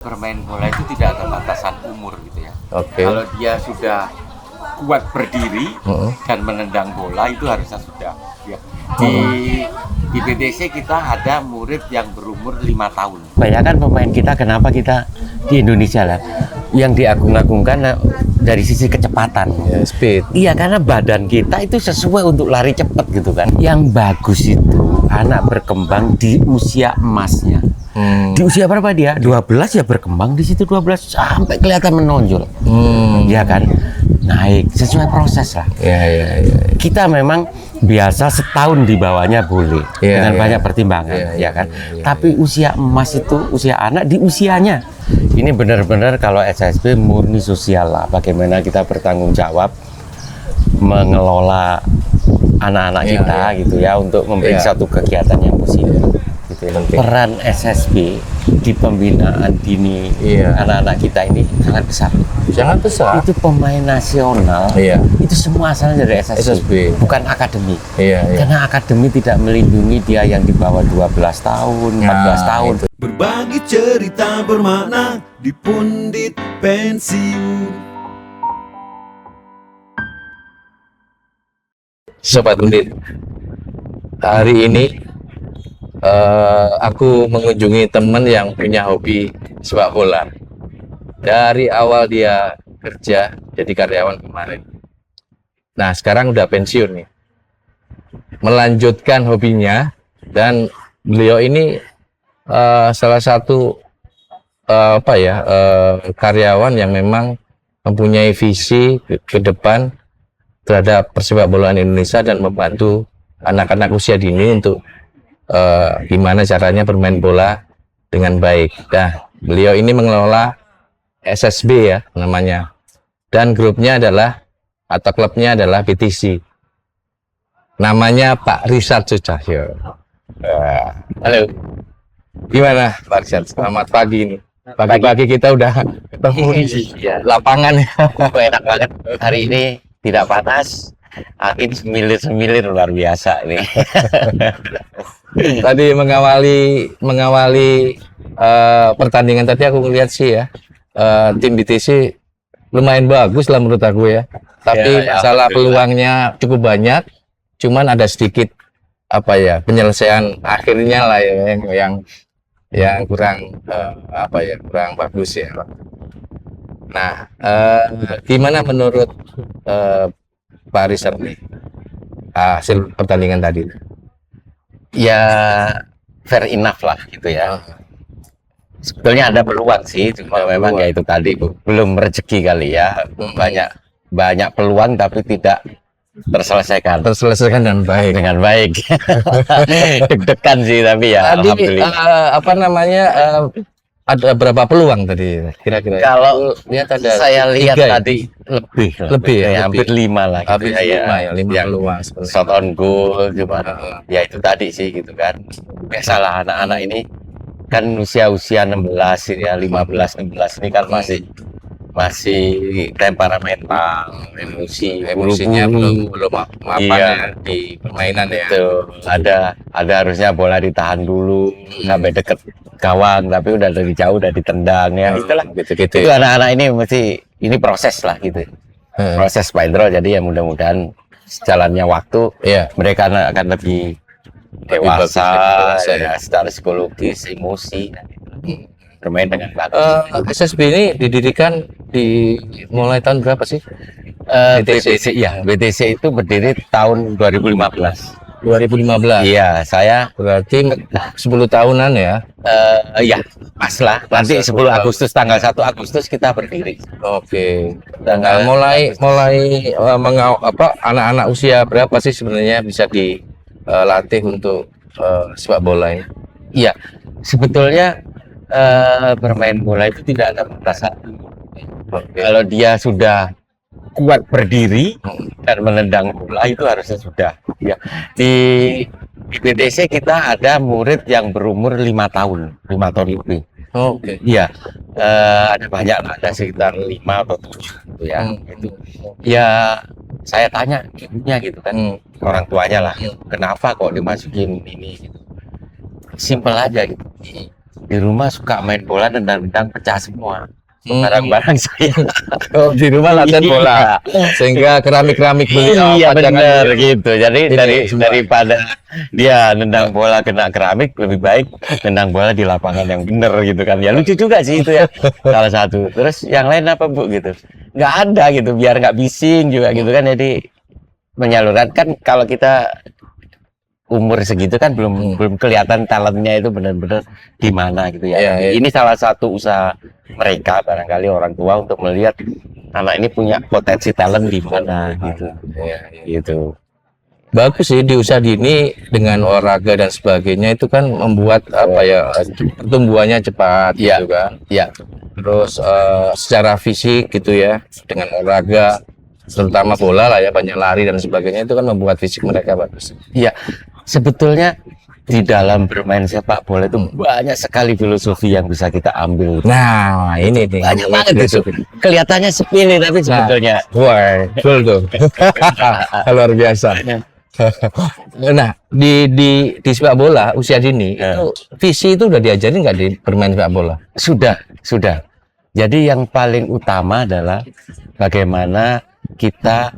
Bermain bola itu tidak ada batasan umur gitu ya. Oke. Kalau dia sudah kuat berdiri dan menendang bola itu harusnya sudah. Ya. Di BTC kita ada murid yang berumur 5 tahun. Bayangkan pemain kita, kenapa kita di Indonesia lah yang diagung-agungkan dari sisi kecepatan. Ya, speed. Iya, karena badan kita itu sesuai untuk lari cepat gitu kan. Yang bagus itu anak berkembang di usia emasnya. Di usia berapa dia? 12 ya berkembang di situ 12 sampai kelihatan menonjol. Ya kan? Naik sesuai proses lah. Ya. Kita memang biasa setahun di bawahnya boleh dengan banyak pertimbangan, ya kan? Tapi usia emas itu usia anak di usianya. Ini benar-benar kalau SSB murni sosial lah. Bagaimana kita bertanggung jawab mengelola anak-anak kita gitu ya untuk memberi satu kegiatan yang positif. Peran SSB di pembinaan dini anak-anak kita ini sangat besar. Sangat besar. Itu pemain nasional. Itu semua asalnya dari SSB. Bukan akademi. Karena akademi tidak melindungi dia yang di bawah 12 tahun, 14 tahun. Berbagi cerita bermakna di Pundit Pensiun. Sobat Pundit, hari ini aku mengunjungi teman yang punya hobi sepak bola. Dari awal dia kerja jadi karyawan kemarin. Nah, sekarang udah pensiun nih. Melanjutkan hobinya, dan beliau ini salah satu karyawan yang memang mempunyai visi ke depan terhadap persepak bolaan Indonesia dan membantu anak-anak usia dini untuk gimana caranya bermain bola dengan baik. Nah, beliau ini mengelola SSB ya namanya, dan grupnya adalah atau klubnya adalah BTC. Namanya Pak Richard Sucahyo. Halo, gimana Pak Richard? Selamat pagi nih. Pagi-pagi kita udah ketemu di lapangan ya. Enak banget. Hari ini tidak panas. Angin semilir-semilir luar biasa ini. Tadi mengawali pertandingan tadi aku ngeliat sih ya, tim BTC lumayan bagus lah menurut aku ya. Tapi masalah peluangnya cukup banyak, cuman ada sedikit penyelesaian akhirnya lah yang kurang kurang bagus ya. Nah, gimana menurut Pak Richard nih hasil pertandingan tadi? Ya fair enough lah gitu ya. Sebetulnya ada peluang sih, cuma memang ya itu tadi belum rezeki kali ya. Banyak peluang tapi tidak terselesaikan Dengan baik. Deg-degan sih tapi ya Tadi alhamdulillah. Ada berapa peluang tadi kira-kira? Kalau lihat ada saya lihat 3 tadi lebih ya, hampir 5 lah gitu. Hampir 5 peluang shot on goal cuma ya itu tadi sih gitu kan. Biasalah anak-anak ini kan usia 16 ya, 15 16 ini kan masih temperamental, emosinya belum mapan di permainan ya. Itu ada harusnya bola ditahan dulu sampai deket gawang, tapi udah dari jauh udah ditendang ya. Itulah gitu. Itu anak-anak ini proses lah gitu. Proses Pak Indro, jadi ya mudah-mudahan sejalannya waktu mereka akan lebih dewasa ya, secara psikologis, emosi bermain dengan bagus. SSB ini didirikan mulai tahun berapa sih? BTC itu berdiri tahun 2015. 2015. Iya, saya Berarti 10 tahunan ya. ya pas lah. Nanti 10 Agustus, tanggal 1 Agustus kita berdiri. Oke. Nah, mulai anak-anak usia berapa sih sebenarnya bisa dilatih untuk sepak bola ini? Iya, sebetulnya bermain bola itu tidak ada batasan. Kalau dia sudah kuat berdiri dan menendang bola itu harusnya sudah. Ya, di BTC kita ada murid yang berumur 5 tahun lebih. Oke. Iya, ada banyak lah, ada sekitar 5 atau 7 gitu ya. Itu ya saya tanya ibunya gitu kan, orang tuanya lah, kenapa kok dimasukin ini gitu. Simpel aja gitu. di rumah suka main bola nendang-nendang pecah semua barang-barang saya. Oh, di rumah latihan bola. Sehingga keramik-keramik beliau Iya pajangan benar gitu. Jadi Ini semua. daripada dia nendang bola kena keramik, lebih baik nendang bola di lapangan yang benar gitu kan. Ya lucu juga sih itu ya. Salah satu. Terus yang lain apa Bu gitu? Nggak ada gitu, biar nggak bising juga gitu kan. Jadi menyalurkan kan kalau kita umur segitu kan belum kelihatan talentnya itu benar-benar di mana gitu ya. Iya, iya. Ini salah satu usaha mereka barangkali orang tua untuk melihat anak ini punya potensi talent di mana gitu. Iya, iya. Gitu. Bagus sih di usaha dini dengan olahraga dan sebagainya itu kan membuat apa ya pertumbuhannya cepat Iya. gitu kan. Ya, Terus secara fisik gitu ya dengan olahraga terutama bola lah ya banyak lari dan sebagainya itu kan membuat fisik mereka bagus. iya. Sebetulnya di dalam bermain sepak bola itu banyak sekali filosofi yang bisa kita ambil. Nah ini nih Banyak banget gitu. Kelihatannya sepele tapi sebetulnya wah betul tuh luar biasa. Nah di sepak bola usia dini itu visi itu udah diajarin nggak di bermain sepak bola? sudah. Jadi yang paling utama adalah bagaimana kita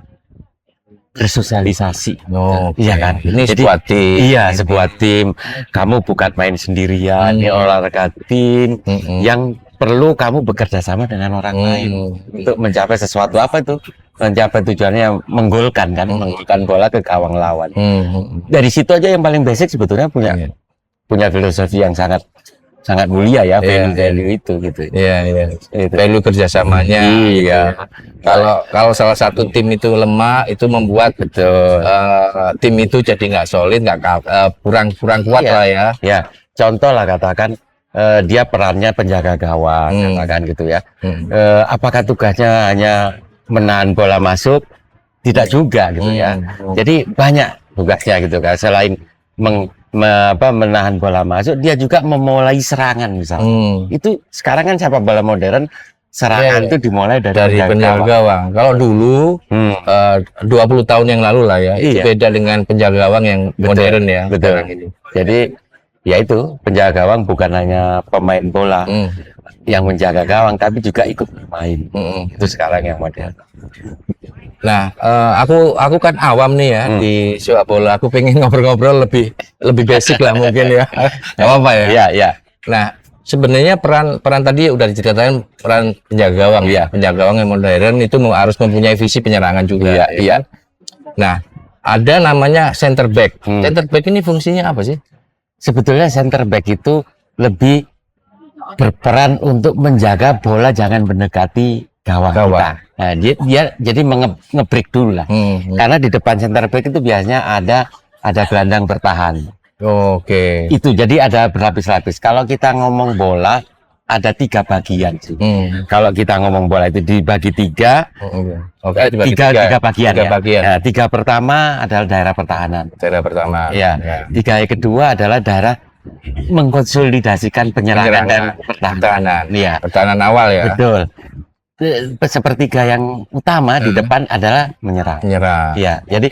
bersosialisasi. Oh, Iya kan? Ini Jadi, sebuah tim. Iya, sebuah tim. Kamu bukan main sendirian, ini olahraga tim yang perlu kamu bekerja sama dengan orang lain untuk mencapai sesuatu apa itu? Mencapai tujuannya menggolkan kan, menggolkan bola ke gawang lawan. Dari situ aja yang paling basic sebetulnya punya filosofi yang sangat mulia ya, value itu gitu. Iya. Itu. Value kerjasamanya. Iya. Kalau salah satu tim itu lemah, itu membuat tim itu jadi nggak solid, kurang kuat Iya. lah ya. Ya, contoh lah katakan dia perannya penjaga gawang, katakan gitu ya. Apakah tugasnya hanya menahan bola masuk? Tidak juga gitu ya. Jadi banyak tugasnya gitu kan. Selain menahan bola masuk, dia juga memulai serangan misalnya. Itu sekarang kan sepak bola modern serangan itu dimulai dari penjaga gawang. Kalau dulu 20 tahun yang lalu lah ya, itu Iya. beda dengan penjaga gawang yang modern ya. Betul. sekarang ini. Jadi ya itu penjaga gawang bukan hanya pemain bola yang menjaga gawang, tapi juga ikut bermain. Itu sekarang yang modern. Nah, aku kan awam nih ya di sepak bola. Aku pengen ngobrol-ngobrol lebih basic lah mungkin ya. Gak apa-apa ya. Iya, iya. Nah, sebenarnya peran tadi udah diceritain peran penjaga gawang ya. Penjaga gawang yang modern itu harus mempunyai visi penyerangan juga. Iya. Nah, ada namanya center back. Center back ini fungsinya apa sih? Sebetulnya center back itu lebih berperan untuk menjaga bola jangan mendekati gawang kita. Nah, dia jadi nge-break dulu lah. Karena di depan center back itu biasanya ada gelandang bertahan. Oke. Itu jadi ada berlapis-lapis. Kalau kita ngomong bola ada 3 bagian sih. Kalau kita ngomong bola itu dibagi 3. Tiga bagian. Nah, 3 pertama adalah daerah pertahanan. Daerah pertama. Ya. 3 yang kedua adalah daerah mengkonsolidasikan penyerangan dan pertahanan. Iya. Pertahanan awal ya. Betul. Sepertiga yang utama di depan adalah menyerang. Iya. Jadi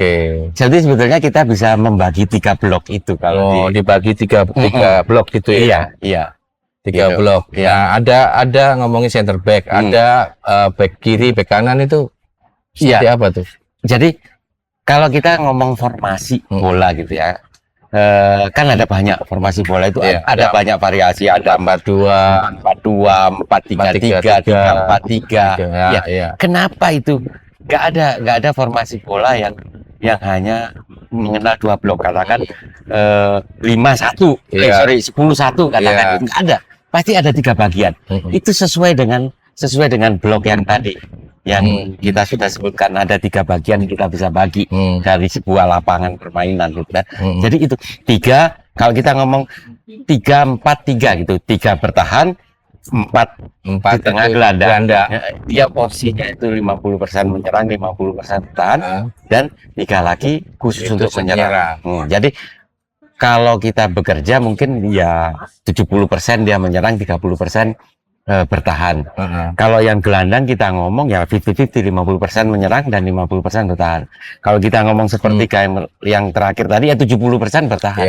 sebetulnya kita bisa membagi 3 blok itu kalau dibagi 3 blok gitu ya. Iya. 3 blok. Iya. Nah, ada ngomongin center back, ada back kiri, back kanan itu seperti apa tuh? Jadi kalau kita ngomong formasi bola gitu ya. Kan ada banyak formasi bola itu ada banyak variasi, ada 4-2, 4-3-3, 3-4-3. Ya. Kenapa itu? Gak ada formasi bola yang hanya mengenal 2 blok, katakan 5-1, 10-1 katakan itu nggak ada. Pasti ada 3 bagian. Itu sesuai dengan blok yang tadi. Yang kita sudah sebutkan ada 3 bagian kita bisa bagi dari sebuah lapangan permainan gitu kan. Jadi itu 3, kalau kita ngomong 3-4-3 gitu, 3 bertahan, 4 di tengah gelandang. Dia posisinya itu 50% menyerang, 50% bertahan, dan 3 lagi khusus untuk menyerang. Jadi kalau kita bekerja mungkin ya 70% dia menyerang, 30% bertahan. Kalau yang gelandang kita ngomong ya 50-50, 50% menyerang dan 50% bertahan. Kalau kita ngomong seperti yang terakhir tadi ya 70% bertahan.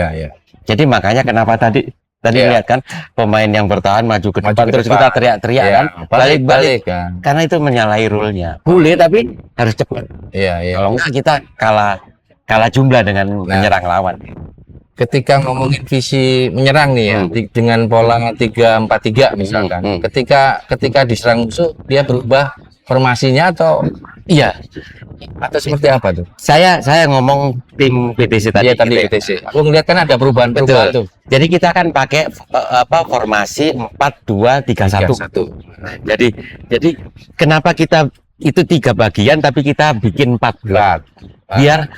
Jadi makanya kenapa tadi Tadi lihat kan pemain yang bertahan maju ke depan terus depan. kita teriak-teriak kan, balik-balik kan. karena itu menyalahi rule-nya. Boleh tapi harus cepat. Iya, iya. Kalau enggak kita kalah jumlah dengan menyerang lawan. Ketika ngomongin visi menyerang nih ya, dengan pola 3-4-3 misalkan. Ketika diserang musuh dia berubah formasinya atau Iya, atau seperti apa tuh? saya ngomong tim PTC tadi. Iya, tadi gitu ya. PTC. Aku ngeliat kan ada perubahan-perubahan tuh. Jadi kita kan pakai formasi 4-2-3-1. Jadi kenapa kita itu 3 bagian tapi kita bikin 4 blok biar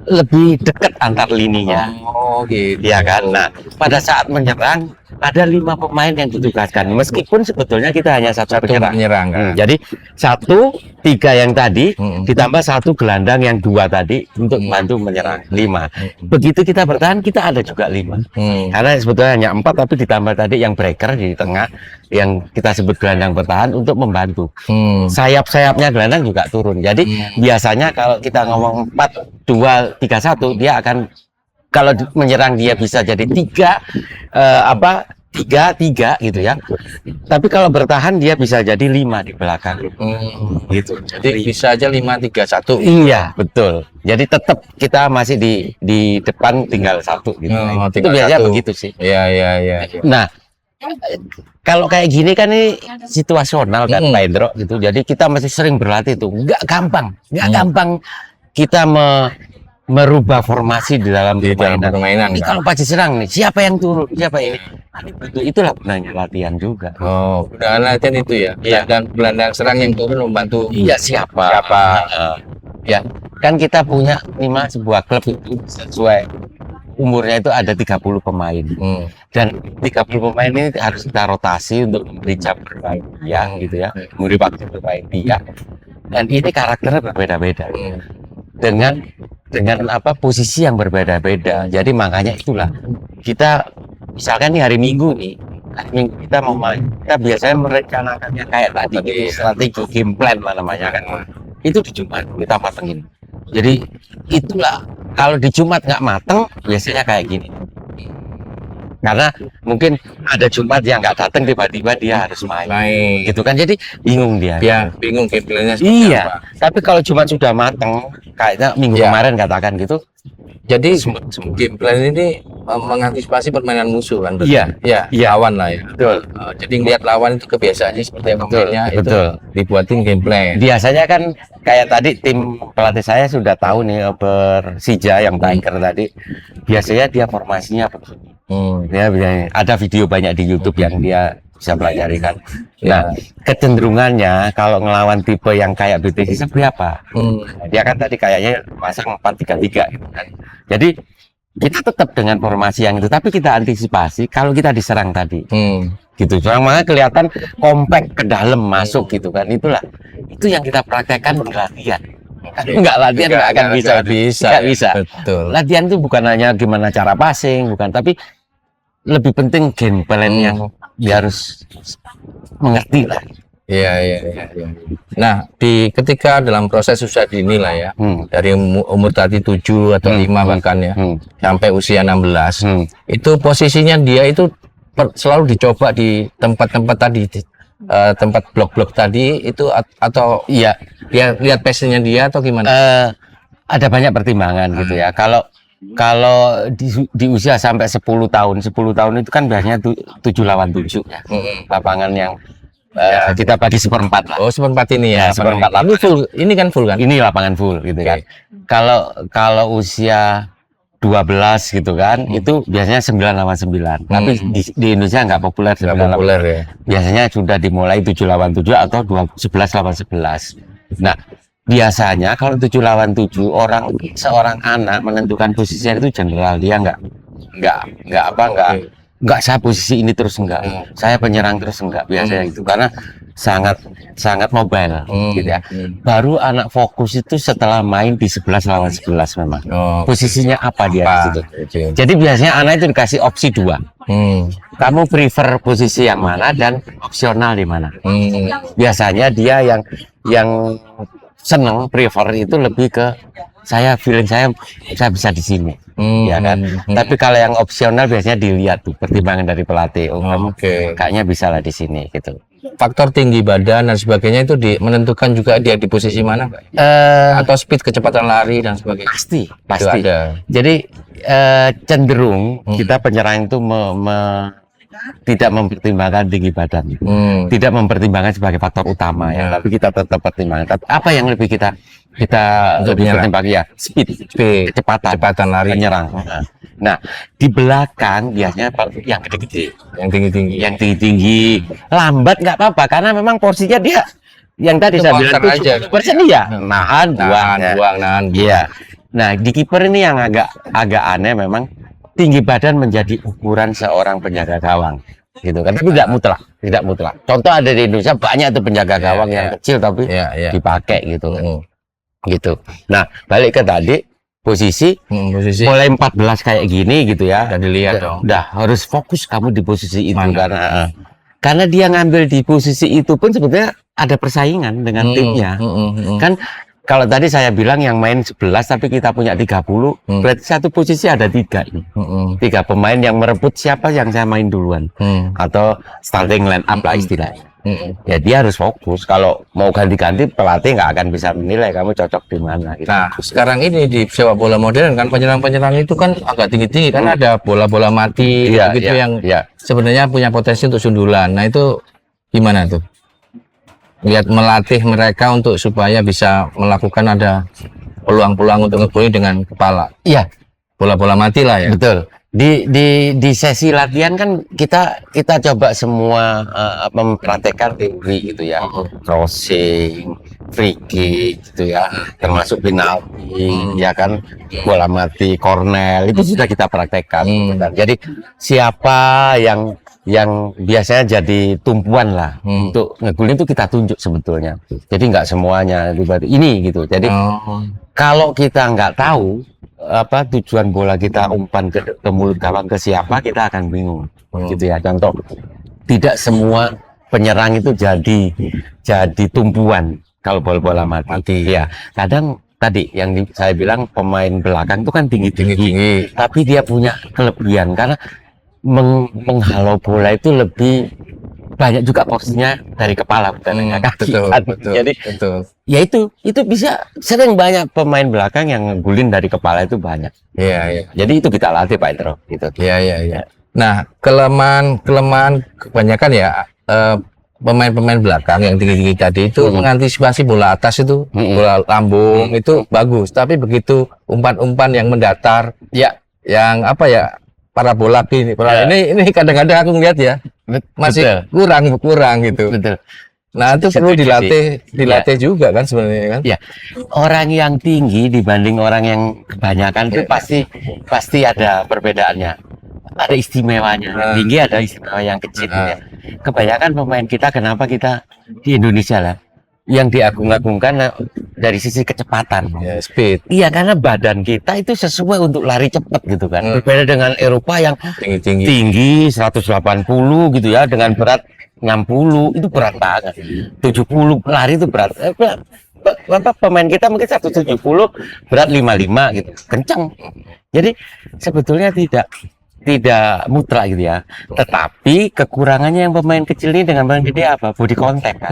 lebih dekat antar lininya. Oh gitu. Iya kan. Nah, pada saat menyerang ada 5 pemain yang ditugaskan. Meskipun sebetulnya kita hanya satu penyerang kan. Jadi 1-3 yang tadi ditambah 1 gelandang yang 2 tadi untuk membantu menyerang 5. Begitu kita bertahan kita ada juga 5. Karena sebetulnya hanya 4 tapi ditambah tadi yang breaker di tengah yang kita sebut gelandang bertahan untuk membantu. Sayap-sayapnya gelandang juga turun. Jadi biasanya kalau kita ngomong 4-2-3-1 dia akan kalau menyerang dia bisa jadi 3-3 gitu ya. Tapi kalau bertahan dia bisa jadi 5 di belakang. Gitu. Jadi bisa aja 5-3-1. Iya, betul. Jadi tetap kita masih di depan tinggal 1 gitu. Itu biasanya begitu sih. Iya. Nah, kalau kayak gini kan ini situasional kan Pak Indro gitu. Jadi kita masih sering berlatih tuh. Nggak gampang kita merubah formasi di dalam permainan. Ini kalau pas diserang nih, siapa yang turun, siapa ini? Itulah gunanya latihan juga. Oh, udah latihan itu ya. Dan gelandang serang yang turun membantu. Iya, siapa? Ya, kan kita punya sebuah klub itu sesuai umurnya itu ada 30 pemain. Dan 30 pemain ini harus kita rotasi untuk memberi jam bermain dia gitu ya. Memberi waktu bermain dia. Dan ini karakternya berbeda-beda. Dengan posisi yang berbeda-beda. Jadi makanya itulah kita misalkan nih hari Minggu kita mau main, kita biasanya merencanakannya kayak tadi gitu, strategi game plan namanya kan. Itu di Jumat kita matengin. Jadi itulah kalau di Jumat nggak mateng biasanya kayak gini. Karena mungkin ada Jumat yang nggak datang tiba-tiba dia harus main. Gitu kan, jadi bingung dia. Ya, bingung game plan-nya. Iya, tapi kalau Jumat sudah mateng, kayaknya minggu kemarin katakan gitu. Jadi game plan ini mengantisipasi permainan musuh kan? Iya. Lawan lah ya. Betul. Jadi ngeliat lawan itu kebiasaannya seperti apa mainnya, itu dibuatin game plan. Biasanya kan kayak tadi tim pelatih saya sudah tahu nih Persija yang tanker tadi. Biasanya dia formasinya begini. Ya, ada video banyak di YouTube yang dia bisa pelajari kan. Nah, kecenderungannya kalau ngelawan tipe yang kayak BTC berapa? Dia kan tadi kayaknya pasang 4-3-3 gitu kan. Jadi kita tetap dengan formasi yang itu, tapi kita antisipasi kalau kita diserang tadi. Gitu. Makanya kelihatan kompak ke dalam masuk gitu kan. Itu yang kita praktekkan di latihan. Enggak latihan enggak akan bisa. Betul. Latihan itu bukan hanya gimana cara passing, bukan, tapi lebih penting game plan yang dia harus mengerti lah. Iya. Nah, ketika dalam proses usia dini lah ya, dari umur tadi 7 atau 5 bahkan ya, sampai usia 16, itu posisinya dia itu selalu dicoba di tempat-tempat tadi, tempat blok-blok tadi itu atau dia lihat passionnya dia atau gimana? Ada banyak pertimbangan gitu ya. Kalau di usia sampai 10 tahun itu kan biasanya 7 lawan 7 ya. Lapangan yang kita bagi seperempat lah. Oh, seperempat ini ya. Seperempat ini full. Ini kan full kan? Ini lapangan full gitu kan. Kalau usia 12 gitu kan, itu biasanya 9 lawan 9. Tapi di Indonesia nggak populer 9 lawan 9. Ya. Biasanya sudah dimulai 7 lawan 7 atau 11 lawan 11. Nah, biasanya kalau 7 lawan 7 seorang anak menentukan posisinya itu general, dia nggak saya posisi ini terus enggak, saya penyerang terus enggak, biasanya itu karena sangat mobile gitu ya. Baru anak fokus itu setelah main di 11 lawan 11 memang. Posisinya apa dia di situ. Jadi biasanya anak itu dikasih opsi 2. Kamu prefer posisi yang mana dan opsional di mana. Biasanya dia yang seneng prefer itu lebih ke feeling saya bisa di sini. Ya kan. Hmm. Tapi kalau yang opsional biasanya dilihat tuh pertimbangan dari pelatih. Oh, kamu kayaknya bisa lah di sini gitu. Faktor tinggi badan dan sebagainya itu menentukan juga dia di posisi mana, Pak? Atau speed kecepatan lari dan sebagainya. Pasti. Itu ada. Jadi cenderung kita penyerang itu tidak mempertimbangkan tinggi badan, tidak mempertimbangkan sebagai faktor utama ya, tapi kita tetap pertimbangkan. Tapi apa yang lebih kita lebih pertimbangkan ya speed, kecepatan lari penyerang. Nah di belakang biasanya yang gede-gede, yang tinggi-tinggi, lambat nggak apa-apa karena memang porsinya dia yang tadi saya bilang itu persen dia nahan buang. Iya. Nah di kiper ini yang agak aneh memang. Tinggi badan menjadi ukuran seorang penjaga gawang, gitu kan? Tapi tidak mutlak. Contoh ada di Indonesia banyak tuh penjaga gawang yang kecil tapi dipakai gitu, gitu. Nah balik ke tadi posisi mulai 14 kayak gini gitu ya. Dan dilihat dong. Udah harus fokus kamu di posisi itu karena dia ngambil di posisi itu pun sebetulnya ada persaingan dengan timnya, kan. Kalau tadi saya bilang yang main 11 tapi kita punya 30, berarti satu posisi ada 3 ini. 3 pemain yang merebut siapa yang saya main duluan. Atau starting line up lah istilahnya. Ya dia harus fokus. Kalau mau ganti-ganti pelatih nggak akan bisa menilai kamu cocok di mana. Gitu. Nah sekarang ini di sepak bola modern kan penyerang-penyerang itu kan agak tinggi-tinggi kan ada bola-bola mati yang sebenarnya punya potensi untuk sundulan. Nah itu gimana tuh? Lihat melatih mereka untuk supaya bisa melakukan ada peluang-peluang untuk ngebully dengan kepala. Iya, bola-bola mati lah ya. Betul. Di sesi latihan kan kita coba semua mempraktekkan teori gitu ya, crossing, free kick gitu ya, termasuk penalti, ya kan, bola mati, corner itu sudah kita praktekkan. Jadi siapa yang biasanya jadi tumpuan lah untuk ngegulin itu kita tunjuk sebetulnya. Jadi nggak semuanya ini gitu. Jadi kalau kita nggak tahu apa tujuan bola kita umpan ke mulut gawang ke siapa, kita akan bingung. Gitu ya. Contoh, tidak semua penyerang itu jadi tumpuan kalau bola mati. Ya, kadang tadi yang saya bilang pemain belakang itu kan tinggi, tapi dia punya kelebihan karena menghalau bola itu lebih banyak juga porsinya dari kepala bukan dari kaki. Betul. Jadi ya itu bisa sering banyak pemain belakang yang ngegulin dari kepala itu banyak. Iya. Jadi itu kita latih Pak Indro gitu. Iya. Nah, kelemahan kebanyakan ya pemain-pemain belakang yang tinggi-tinggi tadi itu mengantisipasi bola atas itu, bola lambung itu bagus, tapi begitu umpan-umpan yang mendatar yang apa ya parabola ini kadang-kadang aku ngeliat ya masih kurang gitu. Betul. Nah itu perlu dilatih juga kan sebenarnya kan. Ya. Orang yang tinggi dibanding orang yang kebanyakan itu pasti ada perbedaannya, ada istimewanya. Yang tinggi ada istimewa yang kecil. Ya. Kebanyakan pemain kita kenapa kita di Indonesia lah yang diagung-agungkan dari sisi kecepatan, speed. Iya, karena badan kita itu sesuai untuk lari cepat gitu kan. Berbeda dengan Eropa yang tinggi 180 gitu ya, dengan berat 60 itu berat banget. 70 lari itu berat. Pemain kita mungkin 170 berat 55 gitu, kencang. Jadi sebetulnya tidak mutlak gitu ya. Tetapi kekurangannya yang pemain kecil ini dengan pemain gede apa? Body contact kan.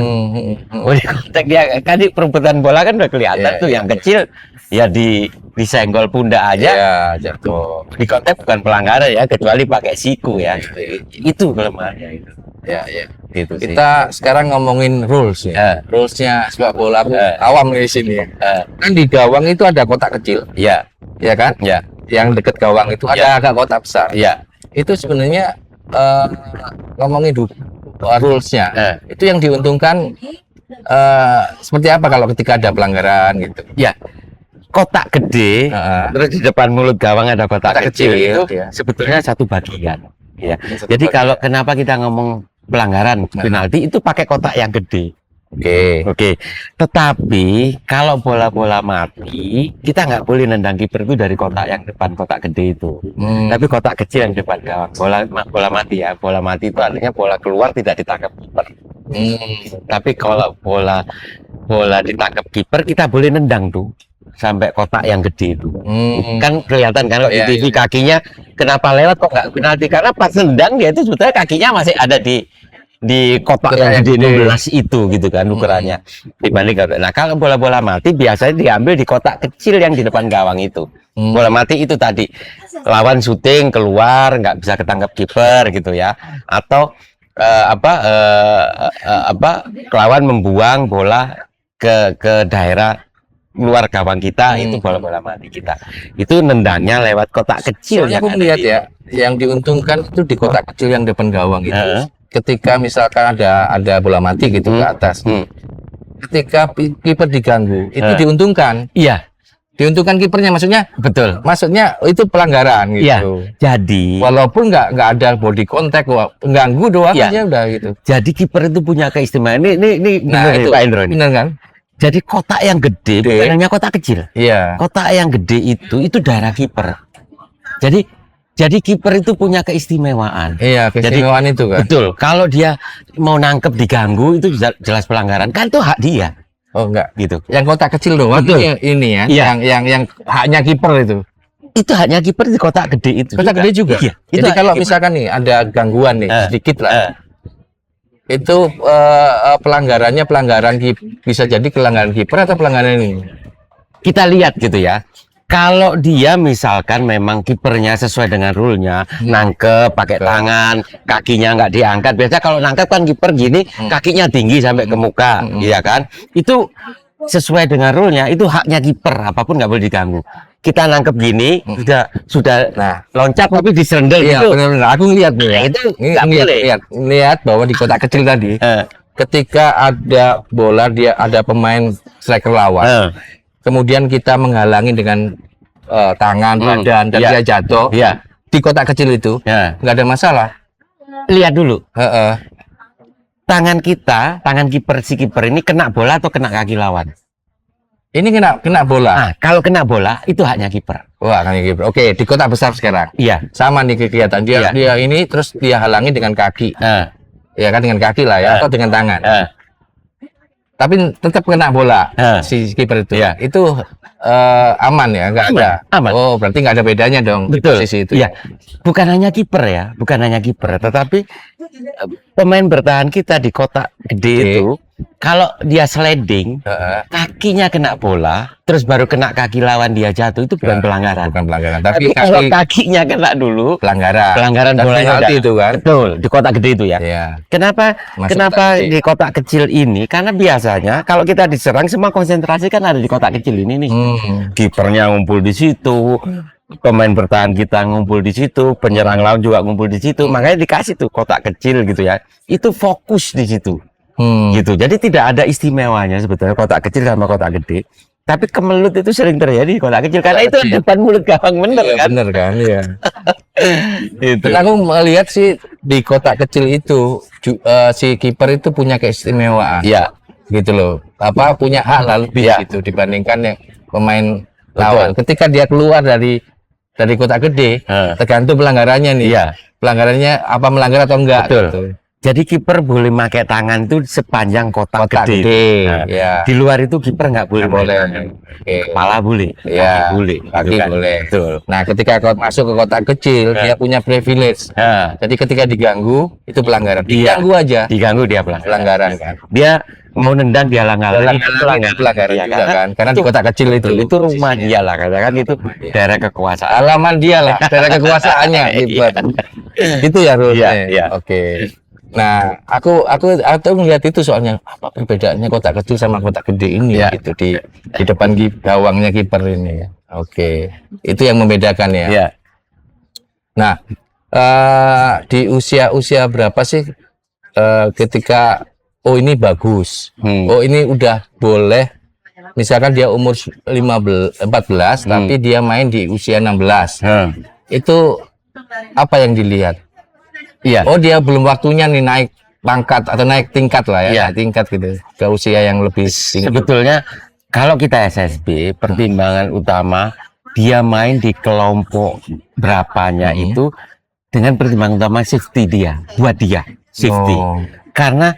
Body contact dia kan di perebutan bola kan udah kelihatan tuh yang kecil ya disenggol pundak aja. Jatuh. Body contact bukan pelanggaran ya, kecuali pakai siku ya. Itu kelemahannya itu. Ya. Gitu sih. Kita sekarang ngomongin rules ya. Rulesnya sepak bola awam di sini. Kan di gawang itu ada kotak kecil. Iya kan? Ya. Yang dekat gawang itu ada agak kotak besar. Iya. Itu sebenarnya ngomongin rulesnya. Itu yang diuntungkan seperti apa kalau ketika ada pelanggaran gitu? Ya. Kotak gede, terus di depan mulut gawang ada kotak kecil itu sebetulnya satu bagian. Ya. Jadi kalau kenapa kita ngomong pelanggaran penalti itu pakai kotak yang gede. Oke. Tetapi kalau bola-bola mati, kita nggak boleh nendang kiper itu dari kotak yang depan kotak gede itu. Tapi kotak kecil yang depan gawang. Bola mati ya. Bola mati itu artinya bola keluar tidak ditangkap kiper. Tapi kalau bola ditangkap kiper, kita boleh nendang tuh. sampai kotak yang gede itu. Hmm. Kan kelihatan kan kalau Iya, di TV iya. kakinya kenapa lewat kok nggak penalti, karena pas nendang dia itu sebetulnya kakinya masih ada di kotak Kotak yang yang gede gede. 16 itu gitu kan ukurannya. Dibanding nah kalau bola-bola mati biasanya diambil di kotak kecil yang di depan gawang itu. Bola mati itu tadi lawan syuting keluar nggak bisa ketangkap kiper gitu ya, atau lawan membuang bola ke daerah luar gawang kita, itu bola-bola mati kita. Itu nendangnya lewat kotak kecil. Soalnya yang aku ada melihat di- ya, yang diuntungkan itu di kotak kecil yang depan gawang itu. Heeh. Ketika misalkan ada bola mati gitu ke atas, ketika kiper diganggu, itu diuntungkan. Iya, Diuntungkan kipernya, betul. maksudnya itu pelanggaran gitu. Iya. Jadi Walaupun nggak ada body contact, ganggu doang Iya. aja udah gitu. jadi kiper itu punya keistimewaan. Ini Nah, bener itu Pak Indro ini. bener kan? Jadi kotak yang gede, bukan hanya kotak kecil. Iya. Kotak yang gede itu daerah kiper. Jadi kiper itu punya keistimewaan. Iya, keistimewaan itu kan. Betul. Kalau dia mau nangkep diganggu itu jelas pelanggaran. Kan itu hak dia, Oh enggak. gitu. Yang kotak kecil doang Betul. ini ya, Iya. yang haknya kiper itu. Itu haknya kiper di kotak gede itu. Kotak gede juga. Iya. Itu Jadi haknya kalau kiper. misalkan nih ada gangguan nih sedikit lah, itu pelanggarannya bisa jadi pelanggaran kiper atau pelanggaran ini. Kita lihat gitu ya. Kalau dia misalkan memang kipernya sesuai dengan rule-nya, nangkep pakai tangan, kakinya nggak diangkat. Biasa kalau nangkep kan kiper gini, kakinya tinggi sampai ke muka, iya kan? Itu sesuai dengan rule-nya, itu haknya kiper, apapun nggak boleh diganggu. Kita nangkep gini, sudah Nah, loncat tapi diserendel iya gitu. benar-benar. Aku ngeliat nih ya. Nah, itu nggak boleh. Lihat bahwa di kotak kecil tadi, ketika ada bola, dia ada pemain striker lawan. Kemudian kita menghalangi dengan tangan, badan, dan Iya. dia jatuh Iya. di kotak kecil itu, Ya. nggak ada masalah. Lihat dulu, Heeh. tangan kiper si kiper ini kena bola atau kena kaki lawan. Ini kena bola. Nah, kalau kena bola itu haknya kiper. Wah, kan kiper. Oke, di kotak besar sekarang. Iya. Sama nih kegiatan dia, Iya. dia ini terus dia halangi dengan kaki. Nah, Ya kan dengan kaki lah ya, atau dengan tangan. Tapi tetap kena bola si kiper itu. Iya. Itu aman ya, nggak Aman, ada. aman. Oh, berarti nggak ada bedanya dong di betul. posisi itu. Iya. Bukan hanya kiper ya, bukan hanya kiper, tetapi pemain bertahan kita di kotak gede itu, kalau dia sliding, Heeh. kakinya kena bola, terus baru kena kaki lawan dia jatuh, itu bukan pelanggaran. Bukan pelanggaran, Tapi tapi kalau kaki kakinya kena dulu, pelanggaran Dan bolanya penalti udah- itu kan. Betul, di kotak gede itu ya. Iya. Kenapa Masuk kenapa kotak kecil. di kotak kecil ini? Karena biasanya kalau kita diserang semua konsentrasi kan ada di kotak kecil ini nih. Kipernya ngumpul di situ, pemain bertahan kita ngumpul di situ, penyerang lawan juga ngumpul di situ. Makanya dikasih tuh kotak kecil gitu ya. Itu fokus di situ. Gitu. Jadi tidak ada istimewanya sebetulnya kotak kecil sama kotak gede. Tapi kemelut itu sering terjadi di kotak kecil karena itu depan mulut gawang bener Iya, kan? bener kan, iya. Itu. Dan aku melihat sih di kotak kecil itu si kiper itu punya keistimewaan. Iya. Gitu loh. Punya hak lah lebih Iya. gitu dibandingkan yang pemain lawan. Ketika dia keluar dari kotak gede, tergantung pelanggarannya nih. Iya. Pelanggarannya apa melanggar atau enggak. Betul. Gitu. Jadi kiper boleh pakai tangan tuh sepanjang kotak, Kotak gede. gede. Nah, Ya. Di luar itu kiper nggak boleh. Boleh. main. Oke. Kepala boleh. Iya. Kaki boleh. Kaki gitu kan. boleh. Betul. Nah, ketika masuk ke kotak kecil, dia punya privilege. Nah, Jadi ketika diganggu, itu pelanggaran. Iya. Diganggu aja, diganggu dia pelanggaran. pelanggaran kan. Dia mau nendang dia halang-halang. Pelanggaran Iya, juga kan. Karena di kotak kecil itu. Itu rumah dia lah, katakan itu daerah kekuasaan. Halaman dia lah, daerah kekuasaannya gitu. Itu ya rules. Iya, iya. Oke. Nah, aku melihat itu soalnya apa perbedaannya kotak kecil sama kotak gede ini Iya. gitu di depan gawangnya kiper ini ya. Oke. Itu yang membedakan ya. Iya. Nah, di usia berapa sih ketika ini bagus. Oh, ini udah boleh. Misalkan dia umur 14 tapi dia main di usia 16. Itu apa yang dilihat? Iya. Oh, dia belum waktunya nih naik pangkat atau naik tingkat lah ya, Iya. naik tingkat gitu ke usia yang lebih tinggi. Sebetulnya kalau kita SSB, pertimbangan utama dia main di kelompok berapanya itu dengan pertimbangan utama safety dia, buat dia safety. Oh. Karena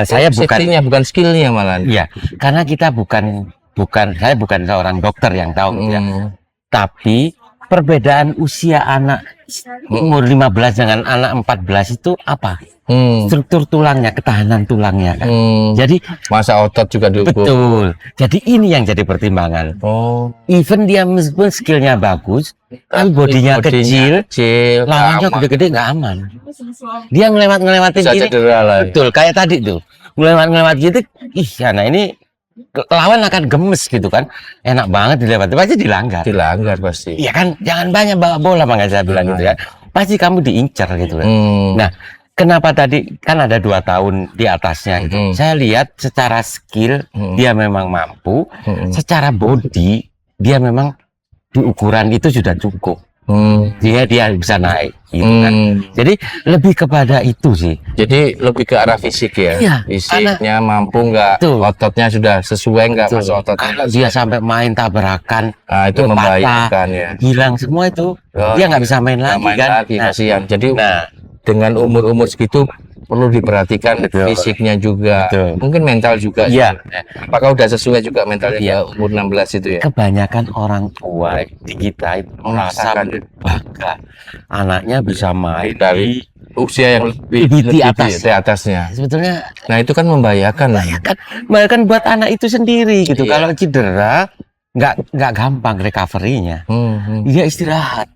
saya bukan Safety-nya, bukan skill-nya malah. Iya, karena kita bukan saya bukan seorang dokter yang tahu gitu ya. Tapi perbedaan usia anak umur 15 dengan anak 14 itu apa? Struktur tulangnya, ketahanan tulangnya kan. Jadi masa otot juga diukur. betul. Jadi ini yang jadi pertimbangan. Even dia meskipun skillnya bagus, tapi bodinya kecil, lawannya gede-gede nggak aman. Dia ngelewatin Bisa ini. cedera lah. Betul, kayak tadi tuh. Ngelewat gitu, anak ini lawan akan gemes gitu kan. Enak banget dilewati, pasti dilanggar. Dilanggar pasti. Iya kan, jangan banyak bawa bola, makanya saya bilang gitu kan. Pasti kamu diincar gitu kan. Nah, kenapa tadi kan ada 2 tahun di atasnya gitu. Saya lihat secara skill dia memang mampu, secara body dia memang di ukuran itu sudah cukup. Dia bisa naik gitu kan. Jadi lebih kepada itu sih. Jadi lebih ke arah fisik ya. Iya, Fisiknya mampu nggak, Betul. ototnya sudah sesuai nggak, masuk ototnya. Kalau dia sampai main tabrakan, Nah, itu patah, membahayakan ya. hilang semua itu, dia nggak bisa main Nggak lagi main kan. lagi, kasihan. Jadi nah, dengan umur-umur segitu perlu diperhatikan Betul. fisiknya juga, Betul. mungkin mental juga. Iya. Apakah udah sesuai juga mentalnya Iya. ke umur 16 itu ya? kebanyakan orang tua di kita itu merasa Merasakan bangga anaknya bisa main Dari usia yang di atas. di atasnya. Sebetulnya Nah itu kan membahayakan. kan buat anak itu sendiri gitu. Iya. Kalau cedera nggak gampang recovery-nya. Dia istirahat.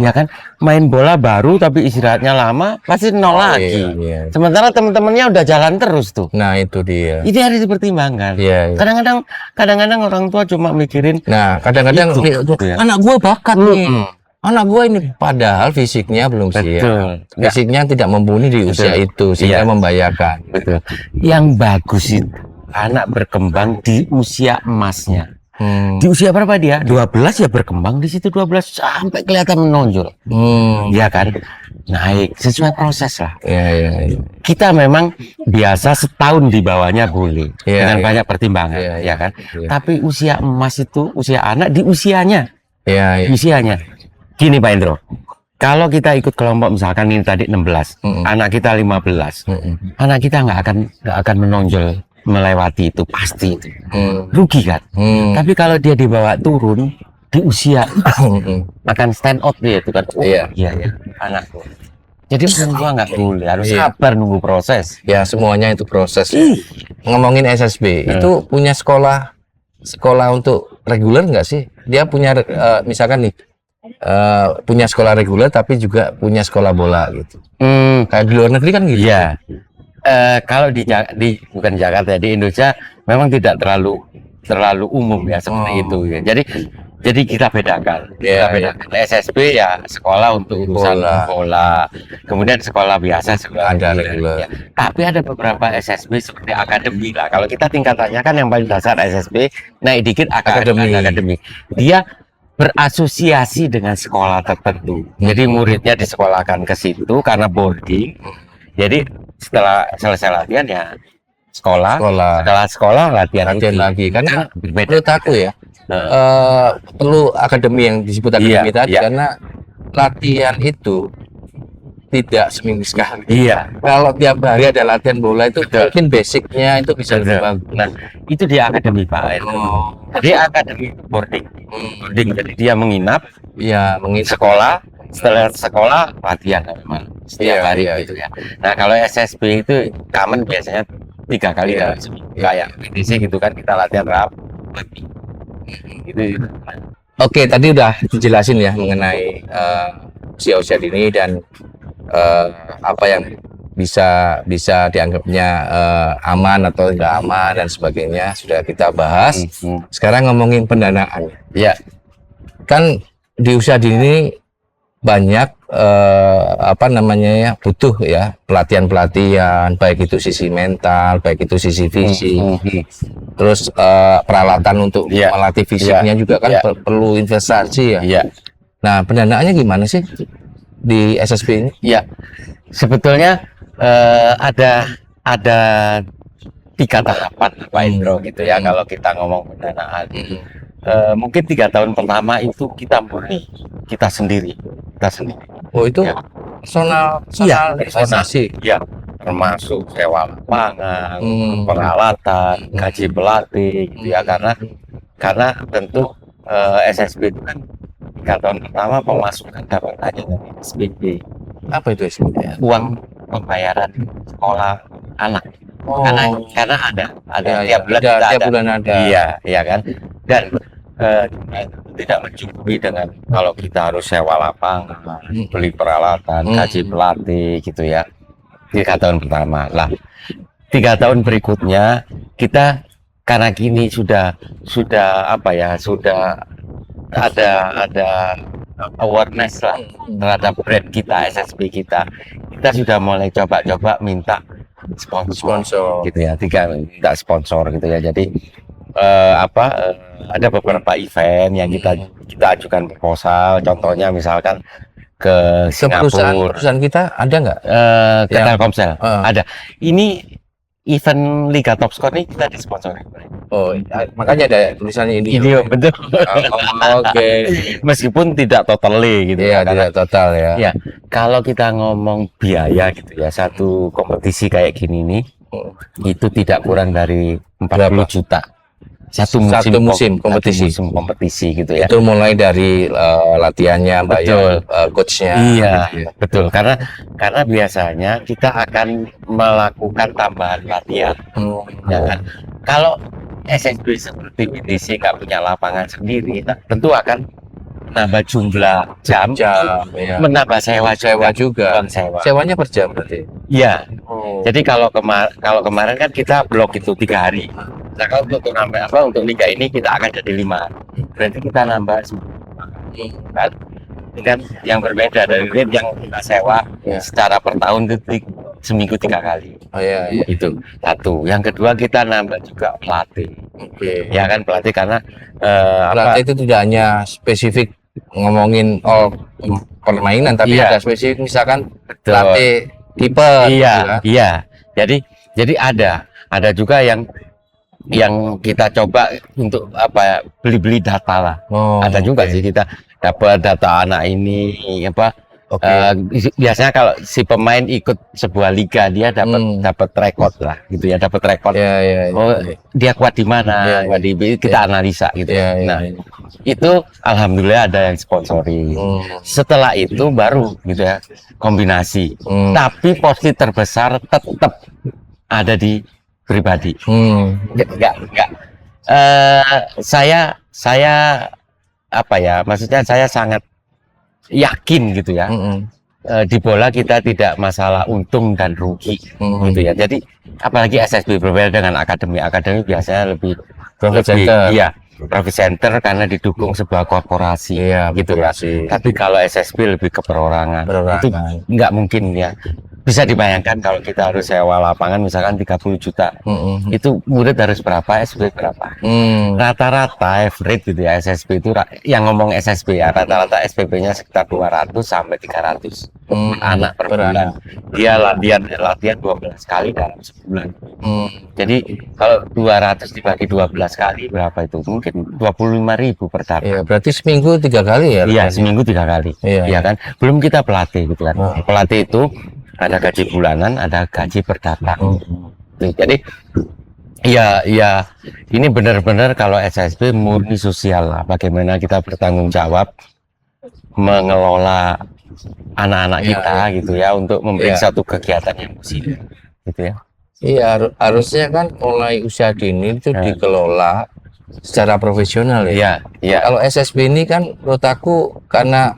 Ya kan, main bola baru tapi istirahatnya lama pasti nol lagi. Iya. Sementara teman-temannya udah jalan terus tuh. Nah itu dia. Ini harus dipertimbangkan. Iya, iya. Kadang-kadang orang tua cuma mikirin Nah kadang-kadang Itu, ya. anak gue bakat nih. Anak gue ini padahal fisiknya belum siap. betul. Fisiknya tidak mumpuni di usia itu sehingga Iya. membahayakan. Betul. Yang bagus itu anak berkembang di usia emasnya. Di usia berapa dia? 12 ya berkembang di situ 12 sampai kelihatan menonjol. Ya kan? Naik sesuai proses lah. Iya. Kita memang biasa setahun di bawahnya boleh Iya, dengan iya. banyak pertimbangan, Iya, ya kan? iya. Tapi usia emas itu usia anak di usianya, Iya. usianya. Gini Pak Indro, kalau kita ikut kelompok misalkan ini tadi 16, anak kita 15, anak kita nggak akan menonjol melewati itu pasti itu. Rugi kan? Tapi kalau dia dibawa turun di usia akan stand out dia itu kan. Iya. Iya, anakku. Jadi orang tua nggak boleh, harus Iya. sabar nunggu proses. Ya semuanya itu proses. Ngomongin SSB itu punya sekolah untuk reguler nggak sih? Dia punya misalkan nih punya sekolah reguler tapi juga punya sekolah bola gitu. Kayak di luar negeri kan gitu. Iya. Kalau bukan Jakarta, di Indonesia memang tidak terlalu umum ya seperti itu ya. Jadi kita bedakan. Iya, Kita bedakan. SSB ya sekolah untuk urusan bola. Kemudian sekolah biasa sekolah Ada reguler, reguler. ya. Tapi ada beberapa SSB seperti akademi lah. Kalau kita tingkatannya kan yang paling dasar SSB, naik dikit akademi. Dia berasosiasi dengan sekolah tertentu. Jadi muridnya disekolahkan ke situ karena boarding. Jadi setelah selesai latihan ya setelah sekolah latihan lagi karena berbeda. menurut aku ya perlu akademi yang disebut akademi tadi karena latihan itu tidak seminggu sekali. Iya. Kalau tiap hari ada latihan bola itu mungkin basicnya itu bisa lebih bagus. Nah, itu di akademi Pak. Jadi akademi boarding. Jadi dia menginap, sekolah. Setelah sekolah latihan memang setiap hari gitu ya. Nah kalau SSB itu common biasanya 3 kali dalam seminggu kayak PTC gitu kan kita latihan rapi. Gitu. Oke, tadi udah dijelasin ya mengenai usia-usia dini dan apa yang bisa dianggapnya aman atau tidak aman dan sebagainya sudah kita bahas. Sekarang ngomongin pendanaan. Ya, kan di usia dini banyak butuh ya pelatihan baik itu sisi mental, baik itu sisi fisik, terus peralatan untuk melatih fisiknya juga kan perlu investasi ya. Nah pendanaannya gimana sih di SSB ini? Ya, sebetulnya ada 3 tahapan Pak Indro gitu ya kalau kita ngomong pendanaan. Mungkin 3 tahun pertama itu kita murni kita sendiri. Oh itu personal investasi. Ya, termasuk sewa lapangan, peralatan, gaji pelatih gitu ya karena karena tentu SSB itu kan 3 tahun pertama pemasukan dapat aja dari SPP, Apa itu SPP? uang pembayaran sekolah anak. Oh. Karena ada Ya, tiap bulan ada, kita tiap bulan ada. iya kan, dan tidak mencukupi dengan kalau kita harus sewa lapangan, beli peralatan, gaji pelatih gitu ya. 3 tahun pertama lah, 3 tahun berikutnya kita karena gini sudah apa ya, sudah ada awareness lah terhadap brand kita, SSB kita sudah mulai coba minta sponsor gitu ya, minta sponsor gitu ya. Jadi ada beberapa event yang kita ajukan proposal, contohnya misalkan ke Singapura. Perusahaan kita ada nggak? Ke Telkomsel ada. Ini event Liga Top Score ini kita disponsori. Oh, makanya ada tulisannya ini. Ini betul. Oke. Meskipun tidak totally gitu Iya, tidak total ya. Ya, kalau kita ngomong biaya gitu ya, satu kompetisi kayak gini nih itu tidak kurang dari 40 juta. Satu musim kompetisi gitu ya. Itu mulai dari latihannya, bayar coachnya. Iya, betul. Karena biasanya kita akan melakukan tambahan latihan. Ya kan? Kalau SSB seperti BTC nggak punya lapangan sendiri, tentu akan menambah jumlah jam, ya. menambah sewa juga. Sewanya per jam berarti. Iya. Jadi kalau kemarin kan kita blok itu 3 hari. Nah, kalau untuk nambah untuk liga ini kita akan jadi 5 hari. Berarti kita nambah kan? Dengan yang berbeda dari rate yang kita sewa secara per tahun itu seminggu 3 kali. Oh iya. Itu satu. Yang kedua kita nambah juga pelatih. Ya kan, pelatih karena pelatih itu tidak hanya spesifik ngomongin permainan, tapi ada spesifik misalkan pelatih tipe. Iya. Jadi ada juga yang kita coba untuk beli data lah. Ada juga sih kita dapat data anak ini biasanya kalau si pemain ikut sebuah liga dia dapat rekod lah gitu ya, dapat rekod. Dia kuat di mana, kita analisa gitu. Itu alhamdulillah ada yang sponsori. Setelah itu baru gitu ya kombinasi. Tapi porsi terbesar tetap ada di pribadi. Enggak. Saya maksudnya saya sangat yakin gitu ya. Di bola kita tidak masalah untung dan rugi gitu ya. Jadi apalagi SSB berbeda dengan akademi biasanya lebih profit center. Iya, profit center karena didukung sebuah korporasi gitu ya. Tapi kalau SSB lebih ke perorangan. Itu nggak mungkin ya. Bisa dibayangkan kalau kita harus sewa lapangan misalkan 30 juta. Itu murid harus berapa, SSB berapa? Rata-rata average gitu ya, SSB itu yang ngomong SSB ya, rata-rata SPP-nya sekitar 200 sampai 300 anak per bulan. Dia latihan 12 kali dalam sebulan. Jadi kalau 200 dibagi 12 kali berapa itu? Mungkin 25.000 per tahun. Iya, berarti seminggu 3 kali ya? Iya, seminggu 3 kali. Iya kan? Belum kita pelatih gitu kan. Pelatih itu ada gaji bulanan, ada gaji per datang. Jadi ya ini benar-benar kalau SSB murni sosial lah. Bagaimana kita bertanggung jawab mengelola anak-anak kita gitu ya, untuk memberi satu kegiatan yang positif gitu ya. Iya, harusnya kan mulai usia dini itu dikelola secara profesional ya. Iya. Kalau SSB ini kan menurut aku karena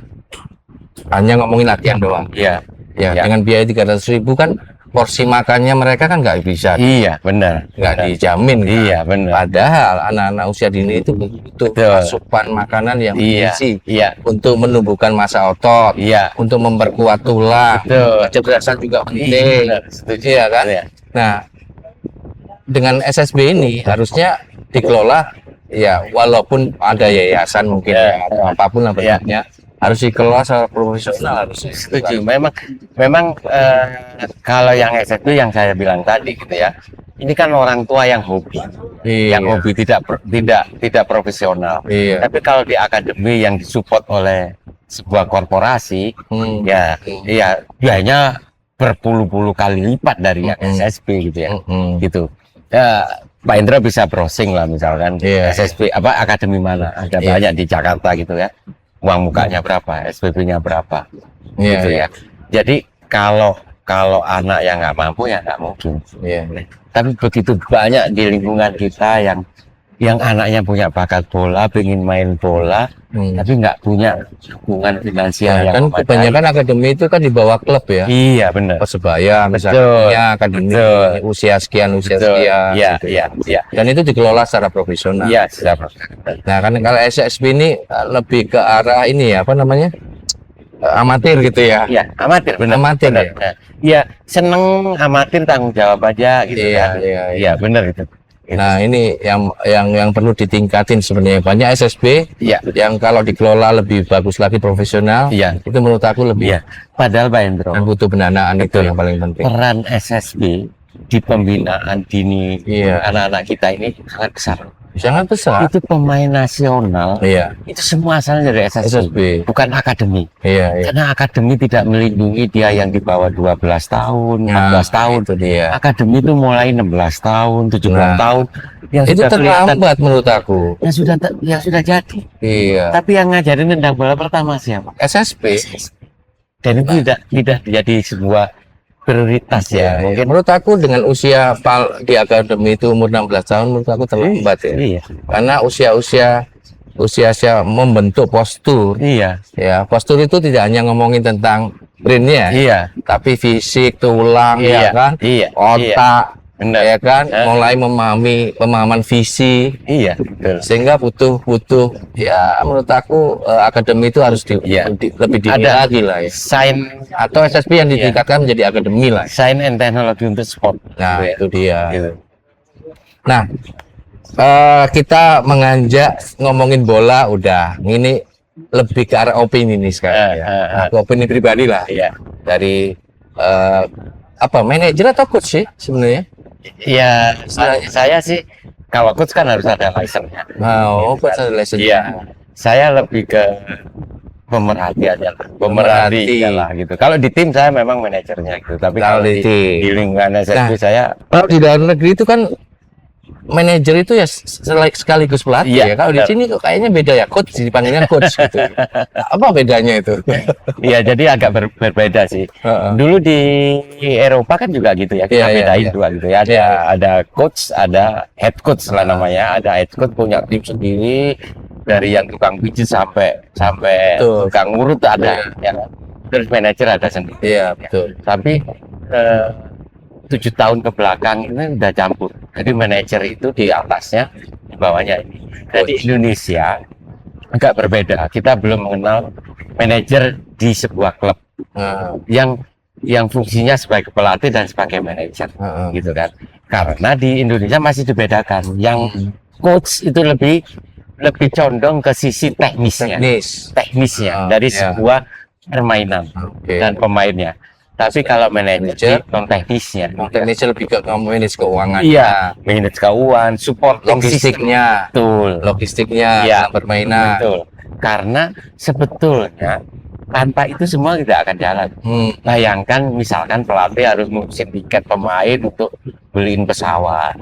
hanya ngomongin latihan doang. Iya. Dengan biaya 300.000 kan porsi makannya mereka kan nggak bisa. Iya, benar. Nggak dijamin. Kan? Iya, benar. Padahal anak-anak usia dini itu butuh asupan makanan yang bergizi untuk menumbuhkan massa otot, untuk memperkuat tulang, kecerdasan juga penting. Iya kan? Nah, dengan SSB ini harusnya dikelola walaupun ada yayasan mungkin atau apapun lah bentuknya. Harus dikelola secara profesional, harus setuju. Memang kalau yang SSB yang saya bilang tadi gitu ya, ini kan orang tua yang hobi, yang hobi tidak profesional. Tapi kalau di akademi yang disupport oleh sebuah korporasi, biayanya berpuluh-puluh kali lipat dari yang SSB gitu ya, gitu. Pak Indra bisa browsing lah misalkan SSB apa akademi mana ada banyak di Jakarta gitu ya, uang mukanya berapa, SPP-nya berapa, gitu ya. Jadi kalau anak yang nggak mampu ya nggak mungkin. Tapi begitu banyak di lingkungan kita yang anaknya punya bakat bola, pengen main bola, tapi nggak punya dukungan finansial yang kan memadai. kebanyakan akademi itu kan di bawah klub ya. Iya benar. Persebaya misalnya akademi usia sekian Iya, gitu. iya. Dan itu dikelola secara profesional. Iya, secara profesional. Nah kan kalau SSB ini lebih ke arah ini ya, apa namanya, amatir gitu ya. Iya, amatir benar. Amatir benar. ya. Iya, seneng amatir, tanggung jawab aja gitu kan. Iya, benar itu. Nah ini yang perlu ditingkatin sebenarnya. Banyak SSB yang kalau dikelola lebih bagus lagi profesional, itu menurut aku lebih. Padahal Pak Hendro, Dan butuh pendanaan itu yang paling penting. peran SSB di pembinaan dini anak-anak kita ini sangat besar. Sangat besar. Itu pemain nasional. Itu semua asalnya dari SSB. Bukan akademi. Karena akademi tidak melindungi dia yang di bawah 12 tahun, 14 tahun. Itu dia. Akademi itu mulai 16 tahun, 17 tahun. Yang Itu sudah terlambat menurut aku. yang sudah jadi. Iya. Tapi yang ngajarin tendang bola pertama siapa? SSB. Dan itu tidak jadi sebuah prioritas ya. Mungkin menurut aku dengan usia di akademi itu umur 16 tahun menurut aku terlambat ya. Iya. Karena usia membentuk postur. Iya. Ya, postur itu tidak hanya ngomongin tentang brainnya, tapi fisik, tulang, ya kan, otak, ya kan, mulai memahami pemahaman visi. Iya, betul. Sehingga butuh ya menurut aku akademi itu harus lebih dini lagi lah ya. Sains atau SSB yang ditingkatkan menjadi akademi lah. Sains and teknologi untuk sport. Nah, itu dia. Gitu. Nah, kita menganjak ngomongin bola udah. Ini lebih ke arah opini nih sekarang ya. Opini pribadi lah. Dari manajer atau coach sih sebenarnya? Ya, saya sih kalau coach kan harus ada license-nya. Coach ada license. Iya. Saya lebih ke pemerhati aja lah. Pemerhati lah gitu. Kalau di tim saya memang manajernya gitu. Tapi kalau di lingkungan SSB saya di dalam negeri itu kan manajer itu ya sekaligus pelatih ya. Kalau di sini kok kayaknya beda ya, coach dipanggilnya coach gitu. Apa bedanya itu? Iya, jadi agak berbeda sih. Dulu di Eropa kan juga gitu ya, kita bedain dua gitu ya. Ada coach, ada head coach lah namanya. Ada head coach punya tim sendiri, dari yang tukang pijit sampai tukang urut ada ya. Terus manajer ada sendiri. Iya, betul. Tapi 7 tahun ke belakang ini udah campur. Jadi manajer itu di atasnya, di bawahnya ini. Jadi Indonesia agak berbeda. Kita belum mengenal manajer di sebuah klub yang fungsinya sebagai pelatih dan sebagai manajer, gitu kan. Karena di Indonesia masih dibedakan. Yang coach itu lebih condong ke sisi teknisnya dari sebuah permainan dan pemainnya. Tapi kalau manajer non teknisnya lebih ke manage keuangan. Iya, manage keuangan, support logistiknya, permainan. Betul. Karena sebetulnya tanpa itu semua tidak akan jalan. Bayangkan misalkan pelatih harus ngurusin tiket pemain untuk beliin pesawat,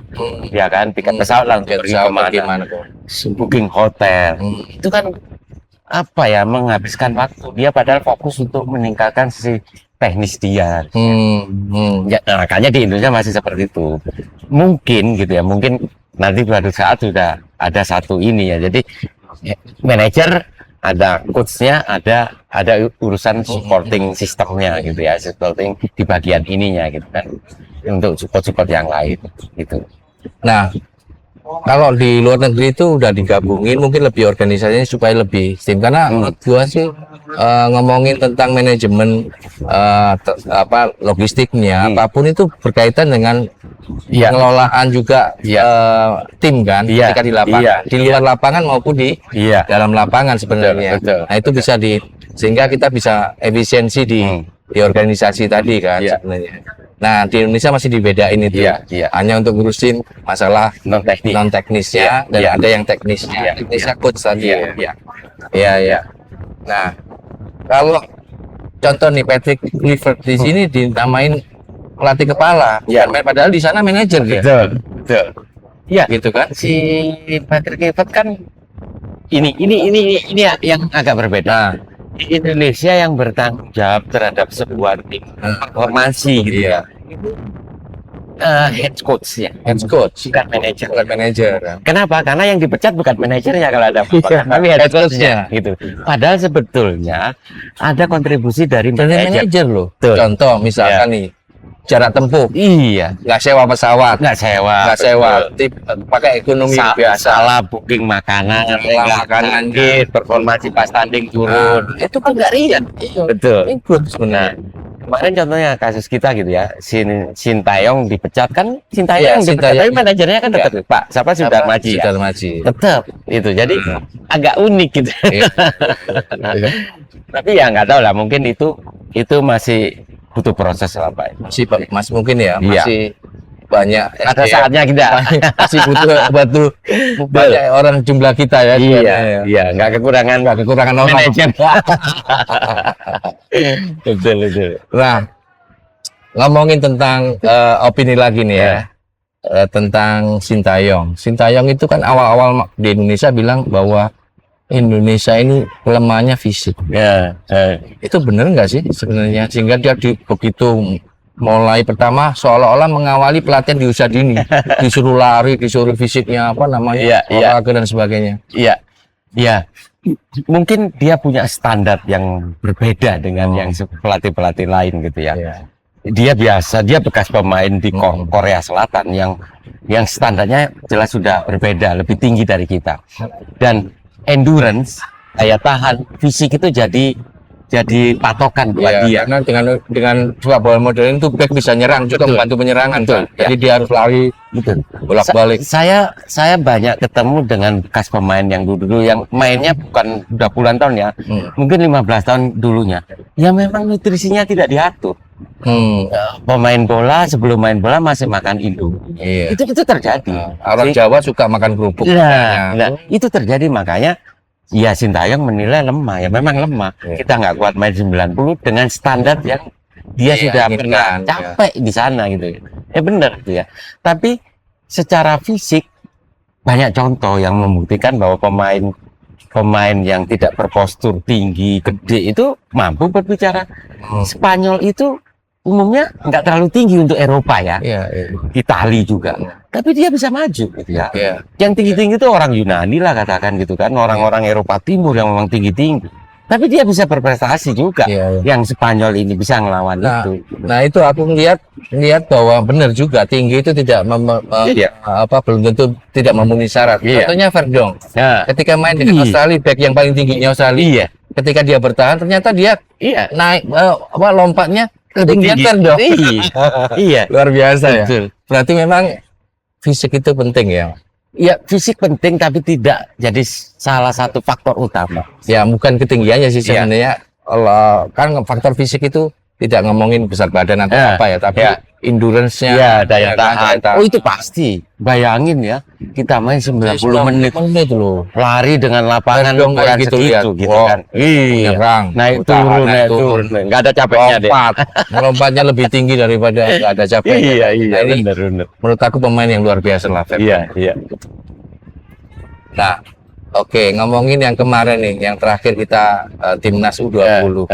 ya kan, tiket pesawat langsung pergi kemana, booking hotel. Itu kan menghabiskan waktu. Dia padahal fokus untuk meningkatkan sisi teknis dia. Ya, makanya di Indonesia masih seperti itu. Mungkin gitu ya, mungkin nanti suatu saat sudah ada satu ini ya. Jadi manajer ada coachnya, ada urusan supporting sistemnya gitu ya, supporting di bagian ininya gitu kan, untuk support yang lain gitu. Nah, kalau di luar negeri itu udah digabungin, mungkin lebih organisasinya supaya lebih tim. Karena menurut gua sih ngomongin tentang manajemen logistiknya, apapun itu berkaitan dengan pengelolaan juga tim kan, ketika di lapangan, di luar lapangan maupun di dalam lapangan sebenarnya. Betul. Nah itu bisa sehingga kita bisa efisiensi di organisasi tadi kan sebenarnya. Nah di Indonesia masih dibedain itu, hanya untuk ngurusin masalah non teknisnya dan ada yang teknisnya. Teknisnya coach tadi. Iya. Nah kalau contoh nih Patrick Kluivert di sini dinamain pelatih kepala, padahal di sana manajer ya. Betul. Iya. gitu kan? Si Patrick Kluivert kan ini yang agak berbeda. Nah, Di Indonesia yang bertanggung jawab terhadap sebuah tim formasi gitu iya. ya. Head coach ya, Head coach, bukan manajer. bukan manajer. Kenapa? Karena yang dipecat bukan manajernya kalau ada apa-apa, Iya, tapi head head coach-nya coach-nya. gitu. Padahal sebetulnya ada kontribusi dari Dari manajer. manajer loh. Betul. Contoh misalkan nih jarak tempuh, Iya, nggak sewa pesawat, nggak sewa, nggak sewa, betul. pakai ekonomi biasa. Salah booking makanan, Salah makanan, sakit, performasi pas tanding turun. Itu kan nggak ringan. Betul. Ikut sebenarnya. Kemarin contohnya kasus kita gitu ya, Sintayong dipecat kan, Iya, Sintayong dipecat, Sintayong. tapi manajernya kan tetap Pak, siapa Sudar Maji ya? Maji. Tetap itu, jadi agak unik gitu. Iya. Tapi ya nggak tahu lah, mungkin itu masih butuh proses lah Pak. Masih Mas mungkin ya, Iya. masih banyak. Ada SDM. saatnya kita. Masih butuh banyak orang jumlah kita ya. Iya, nggak kekurangan Kekurangan orang. manajer. betul. Nah, ngomongin tentang opini lagi nih ya, tentang Sintayong. Sintayong itu kan awal-awal di Indonesia bilang bahwa Indonesia ini kelemahannya fisik. Ya, Itu benar nggak sih sebenarnya? Sehingga dia begitu mulai pertama seolah-olah mengawali pelatihan di usia dini, disuruh lari, disuruh fisiknya apa namanya, Iya, iya. olahraga dan sebagainya. iya. Mungkin dia punya standar yang berbeda dengan yang pelatih-pelatih lain gitu ya. Iya. Dia bekas pemain di Korea Selatan yang standarnya jelas sudah berbeda, lebih tinggi dari kita. Dan endurance, daya tahan, fisik itu jadi patokan buat dia. Karena dengan sepak bola modern itu back bisa nyerang juga Betul. membantu penyerangan. Betul, Kan? Jadi dia harus lari bolak-balik. Saya banyak ketemu dengan bekas pemain yang dulu yang mainnya bukan udah puluhan tahun ya, mungkin 15 tahun dulunya. Ya memang nutrisinya tidak diatur. Pemain bola sebelum main bola masih makan Indomie. Iya. Itu terjadi. Orang Jawa suka makan kerupuk. Nah, itu terjadi makanya ya Sintayong menilai lemah. Ya memang lemah. Iya. Kita nggak kuat main 90 dengan standar yang dia Iya, sudah inginkan, pernah ya. capek di sana gitu. Ya benar gitu ya. Tapi secara fisik banyak contoh yang membuktikan bahwa pemain yang tidak berpostur tinggi, gede itu mampu berbicara. Spanyol itu umumnya nggak terlalu tinggi untuk Eropa ya. Iya. Itali juga. Tapi dia bisa maju gitu ya. Iya. Yang tinggi-tinggi itu orang Yunani lah katakan gitu kan, orang-orang Eropa Timur yang memang tinggi-tinggi. Tapi dia bisa berprestasi juga. Iya. Yang Spanyol ini bisa ngelawan itu. Nah itu aku ngelihat bahwa benar juga tinggi itu tidak Iya. belum tentu tidak memenuhi syarat. Iya. Contohnya Verdong. Nah, Ketika main dengan Iya. Australia, back yang paling tingginya Australia. iya, Ketika dia bertahan, ternyata dia iya. naik lompatnya ketinggian Tinggi. Verdong. Iya, Luar biasa ya. betul. Berarti memang fisik itu penting ya. Ya, fisik penting tapi tidak jadi salah satu faktor utama. Ya bukan ketinggiannya sih Iya. sebenarnya. Allah kan faktor fisik itu tidak ngomongin besar badan atau Ya, apa ya, tapi ya. endurance-nya, Iya, daya kan, tahan. Oh, itu pasti. Bayangin ya, kita main 90 menit menit loh. lari dengan lapangan Verdong ukuran kayak gitu, lihat. segitu gitu Wow. kan. Iya. Nyerang, Naik bertahan, turun, naik turun. Nggak ada capeknya deh. lompat, lompatnya lebih tinggi daripada nggak ada capek. Iya, Nah, ini benar. menurut aku pemain yang luar biasa lah. Verdong. Iya. Nah, oke, ngomongin yang kemarin nih, yang terakhir kita timnas U20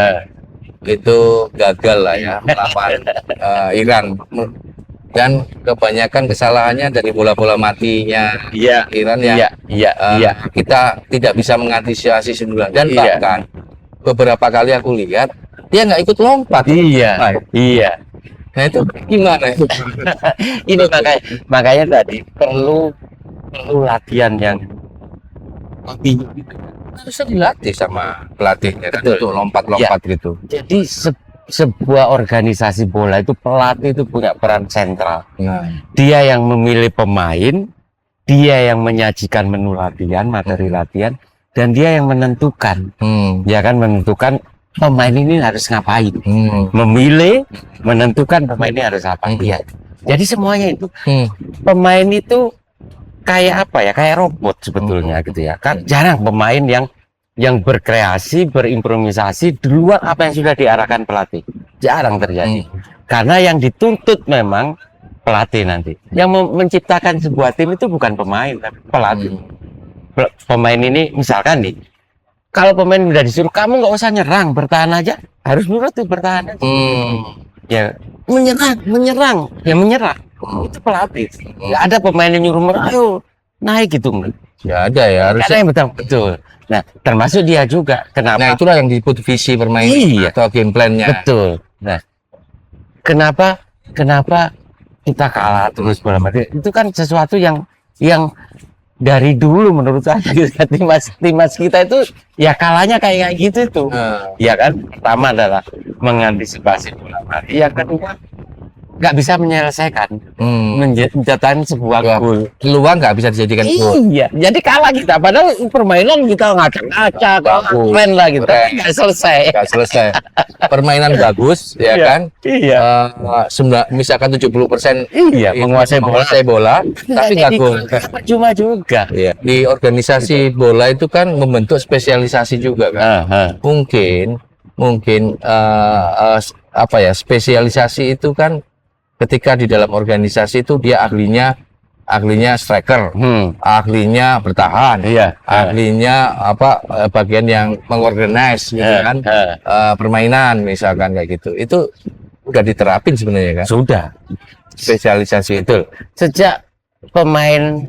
itu gagal lah ya melawan Iran, dan kebanyakan kesalahannya dari bola-bola matinya Iya. Iran ya. Iya. Kita tidak bisa mengantisipasi sundulan dan Iya. bahkan beberapa kali aku lihat dia nggak ikut lompat. Iya. Iya. Nah itu gimana itu? Ini makanya tadi perlu latihan yang Harusnya dilatih sama pelatihnya kan, Betul. untuk lompat-lompat gitu. Jadi sebuah organisasi bola itu pelatih itu punya peran sentral. Nah, Dia yang memilih pemain, dia yang menyajikan menu latihan, materi latihan, dan dia yang menentukan. Ya kan, menentukan pemain ini harus ngapain. Memilih, menentukan pemain ini harus apa. Iya. Jadi semuanya itu pemain itu kayak apa ya? Kayak robot sebetulnya gitu ya. Kan jarang pemain yang berkreasi, berimprovisasi di luar apa yang sudah diarahkan pelatih. Jarang terjadi. Karena yang dituntut memang pelatih nanti. Yang menciptakan sebuah tim itu bukan pemain, tapi pelatih. Pemain ini misalkan nih, kalau pemain udah disuruh kamu nggak usah nyerang, bertahan aja, harus nurut tuh bertahan aja. Ya menyerang, ya menyerang. Itu pelatih. Nggak ada pemain yang nyuruh ayo naik gitu. Ya ada ya, harus. Ada yang betul. Nah, termasuk dia juga. Kenapa? Nah, itulah yang disebut visi bermain atau game plan-nya. Betul. Nah, kenapa kita kalah terus bola mati? Itu kan sesuatu yang dari dulu menurut saya timnas kita itu ya kalahnya kayak gitu itu. Ya kan? Pertama adalah mengantisipasi bola mati. Yang kedua nggak bisa menyelesaikan, menjatuhkan sebuah gol. Peluang nggak bisa dijadikan gol. Iya, jadi kalah kita. Padahal permainan kita ngacak-ngacak, keren lah gitu. Nggak selesai. Permainan bagus, ya kan? Iya. Misalkan 70% menguasai bola, tapi nggak gol. Cuma juga. Iya. Di organisasi bola itu kan membentuk spesialisasi juga kan. Mungkin apa ya, spesialisasi itu kan ketika di dalam organisasi itu dia ahlinya striker, ahlinya bertahan, ahlinya bagian yang mengorganize gitu kan, permainan misalkan kayak gitu. Itu udah diterapin sebenarnya kan? Sudah. Spesialisasi itu. Sejak pemain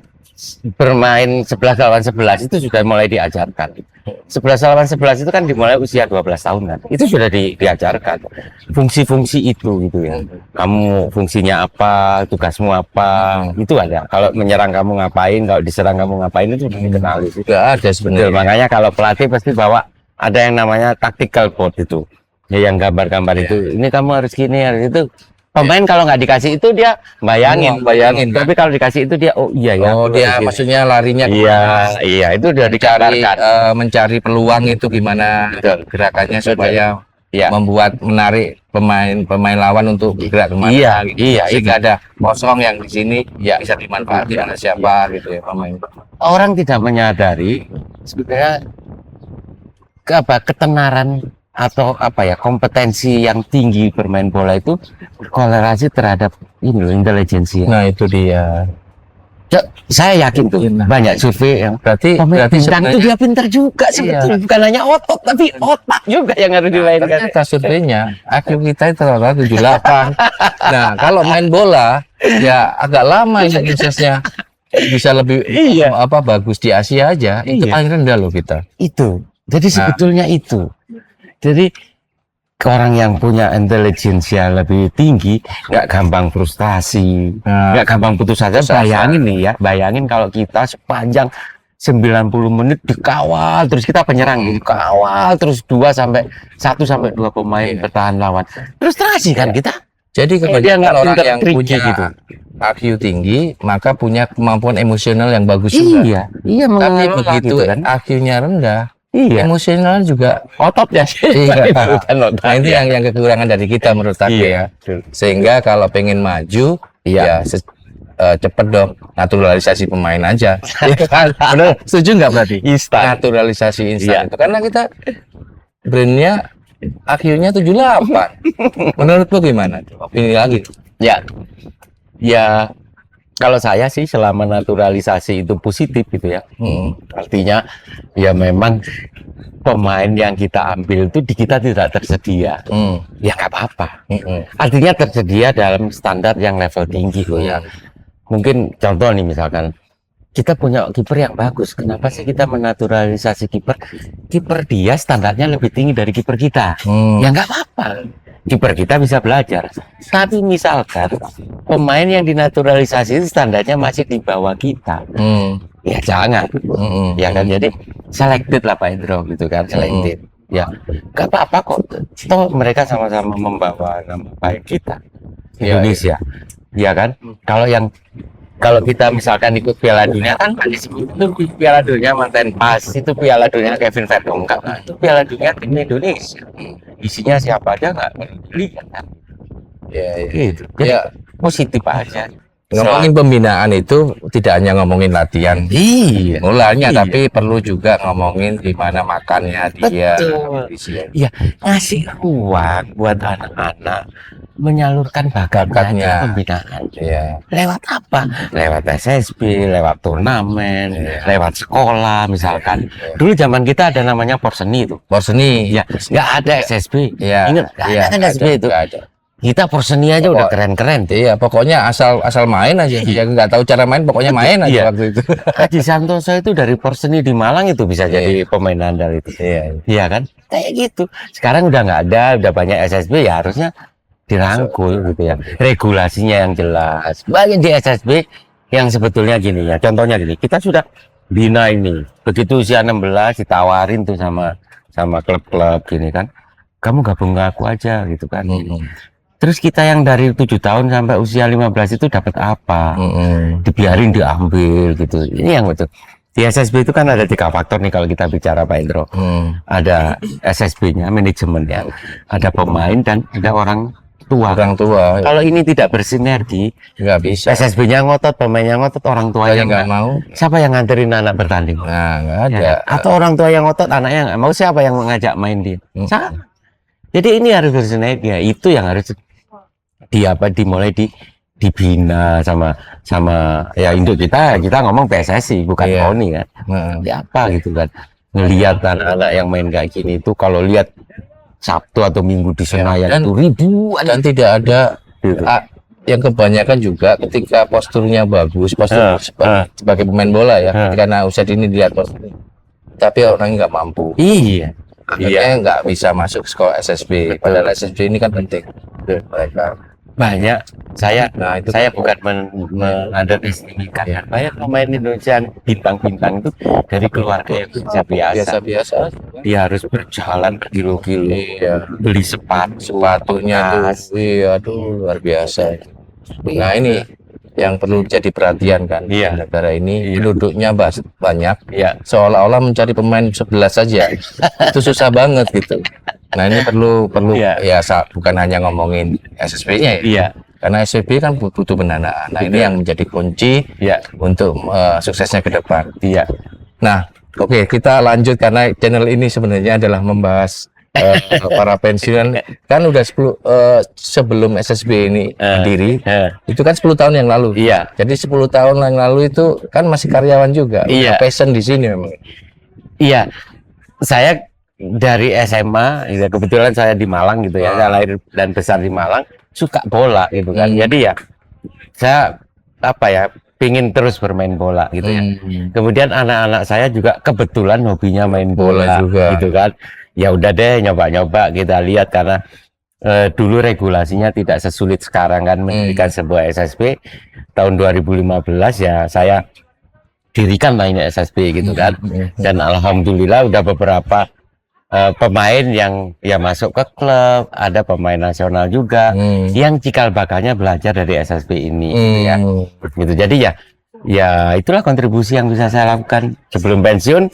bermain 11 lawan 11 itu sudah mulai diajarkan. 11 lawan 11 itu kan dimulai usia 12 tahun kan. Itu sudah diajarkan. Fungsi-fungsi itu gitu ya. Kamu fungsinya apa, tugasmu apa, itu ada. Kalau menyerang kamu ngapain, kalau diserang kamu ngapain, itu sudah dikenal. Sudah ada sebenarnya. Makanya kalau pelatih pasti bawa ada yang namanya tactical board itu. Ya, yang gambar-gambar itu. Ini kamu harus gini, harus itu. Pemain kalau nggak dikasih itu dia bayangin. Tapi kalau dikasih itu dia dia maksudnya larinya iya itu udah mencari peluang itu gimana gerakannya supaya membuat menarik pemain lawan untuk bergerak kemana. Jika ada kosong yang di sini bisa dimanfaatkan oleh siapa gitu ya pemain. Orang tidak menyadari sebenarnya ketenaran atau kompetensi yang tinggi bermain bola itu berkorelasi terhadap intelijensi. Nah itu dia. Saya yakin tuh banyak survei yang berarti itu dia pintar juga sebetulnya, bukan hanya otot tapi otak juga yang harus dimainkan. Kita surveinya IQ kita itu rata-rata 78. Nah kalau main bola ya agak lama ya prosesnya, bisa lebih bagus di Asia aja itu paling rendah loh kita. Itu jadi sebetulnya itu. Jadi orang yang punya intelijensia lebih tinggi nggak gampang frustasi, nggak gampang putus asa. Bayangin kalau kita sepanjang 90 menit dikawal terus, kita penyerang dikawal terus 1 sampai 2 pemain bertahan lawan. Frustrasi kan kita. Jadi kebanyakan orang yang punya IQ tinggi maka punya kemampuan emosional yang bagus juga. Tapi begitu IQ-nya rendah, emosional juga otot ya. Nah ini yang kekurangan dari kita menurut aku ya. Sehingga kalau pengen maju cepet dong naturalisasi pemain aja. Benar, setuju nggak berarti? Naturalisasi instan itu karena kita brandnya IQ-nya 78. Menurutmu gimana? Ini lagi. Ya kalau saya sih selama naturalisasi itu positif gitu ya. Artinya ya memang pemain yang kita ambil itu di kita tidak tersedia. Ya nggak apa-apa. Artinya tersedia dalam standar yang level tinggi loh ya. Mungkin contoh nih misalkan kita punya kiper yang bagus. Kenapa sih kita menaturalisasi kiper? Kiper dia standarnya lebih tinggi dari kiper kita. Ya nggak apa-apa. Kiper kita bisa belajar. Tapi misalkan pemain yang dinaturalisasi itu standarnya masih di bawah kita, ya jangan. Ya kan, jadi selected lah Pak Indro gitu kan, selected. Ya nggak apa-apa kok. Toh mereka sama-sama membawa nama baik kita Indonesia. Ya kan. Kalau kita misalkan ikut Piala Dunia kan disebut itu Piala Dunia mantan pas, itu Piala Dunia Kevin Verdonk, itu Piala Dunia tim Indonesia. Isinya siapa aja nggak lihat kan. Gitu. Jadi positif aja. Ngomongin pembinaan itu tidak hanya ngomongin latihan, mulanya, tapi perlu juga ngomongin gimana makannya dia. Iya, ngasih ruang buat anak-anak menyalurkan bakatnya, Bakatnya. pembinaan. Iya. Lewat apa? Lewat SSB, lewat turnamen, lewat sekolah misalkan. Dulu zaman kita ada namanya Porseni itu. Porseni. Ya, nggak ada SSB. Iya. Ingat, nggak Iya, ada kan SSB itu. nggak ada. Kita Porseni aja udah keren-keren. Iya, pokoknya asal main aja. Ya nggak tahu cara main, pokoknya main aja Iya. waktu itu. Haji Santoso itu dari Porseni di Malang itu bisa jadi pemain andal itu. Iya. Iya kan? Kayak gitu. Sekarang udah nggak ada, udah banyak SSB, ya harusnya dirangkul gitu ya. Regulasinya yang jelas. Banyak di SSB yang sebetulnya gini ya. Contohnya gini, kita sudah bina ini. Begitu usia 16 ditawarin tuh sama klub-klub gini kan. Kamu gabung ke aku aja gitu kan. Terus kita yang dari 7 tahun sampai usia 15 itu dapat apa? Dibiarin diambil gitu. Ini yang betul. Di SSB itu kan ada 3 faktor nih kalau kita bicara Pak Indro. Ada SSB-nya, manajemennya, ada pemain dan ada orang tua. Orang tua. Kalau ini tidak bersinergi, Nggak bisa. SSB-nya ngotot, pemainnya ngotot, orang tuanya Nggak mau. Siapa yang nganterin anak bertanding? Nah, nggak ada. Ya, atau orang tua yang ngotot, anaknya nggak mau, siapa yang mengajak main dia? Sama. Jadi ini harus bersinergi. Ya, itu yang harus dimulai dibina sama ya induk kita ngomong PSSI bukan KONI kan. Ya apa gitu kan. Ngelihat anak-anak yang main kayak gini itu kalau lihat Sabtu atau Minggu di Senayan itu ribuan Dan tidak ada yang kebanyakan juga ketika posturnya bagus, sebagai pemain bola ya, karena usia dini dilihat postur, tapi orangnya nggak mampu. Iya. Akhirnya nggak bisa masuk sekolah SSB. Padahal SSB ini kan penting. Banyak saya Nah, itu saya bukan menunderestimasikan ya. Banyak pemain Indonesia yang bintang-bintang itu dari keluarga yang biasa. biasa. Dia harus berjalan berkilo-kilo, Iya. beli sepatunya Tuh, iya, aduh luar biasa. Nah ini yang perlu jadi perhatian kan. Iya. Negara ini penduduknya banyak, ya seolah-olah mencari pemain 11 saja itu susah banget gitu. Nah ini perlu Iya. ya bukan hanya ngomongin SSB-nya ya. iya Karena SSB kan butuh pendanaan. Nah ini yang menjadi kunci iya untuk suksesnya ke depan. iya Nah, oke, kita lanjut karena channel ini sebenarnya adalah membahas para pensiunan. Kan udah 10 sebelum SSB ini berdiri, itu kan 10 tahun yang lalu. iya Jadi 10 tahun yang lalu itu kan masih karyawan juga. Iya. Udah passion di sini memang. iya saya dari SMA ya, kebetulan saya di Malang gitu ya, saya lahir dan besar di Malang, suka bola gitu kan. Jadi ya saya pingin terus bermain bola gitu ya. Kemudian anak-anak saya juga kebetulan hobinya main bola juga. gitu kan. Ya udah deh nyoba-nyoba kita lihat karena dulu regulasinya tidak sesulit sekarang kan mendirikan sebuah SSB. Tahun 2015 ya saya dirikan lah ini SSB gitu kan. Dan alhamdulillah udah beberapa pemain yang ya masuk ke klub, ada pemain nasional juga yang cikal bakalnya belajar dari SSB ini gitu ya. Gitu. Jadi ya itulah kontribusi yang bisa saya lakukan sebelum pensiun.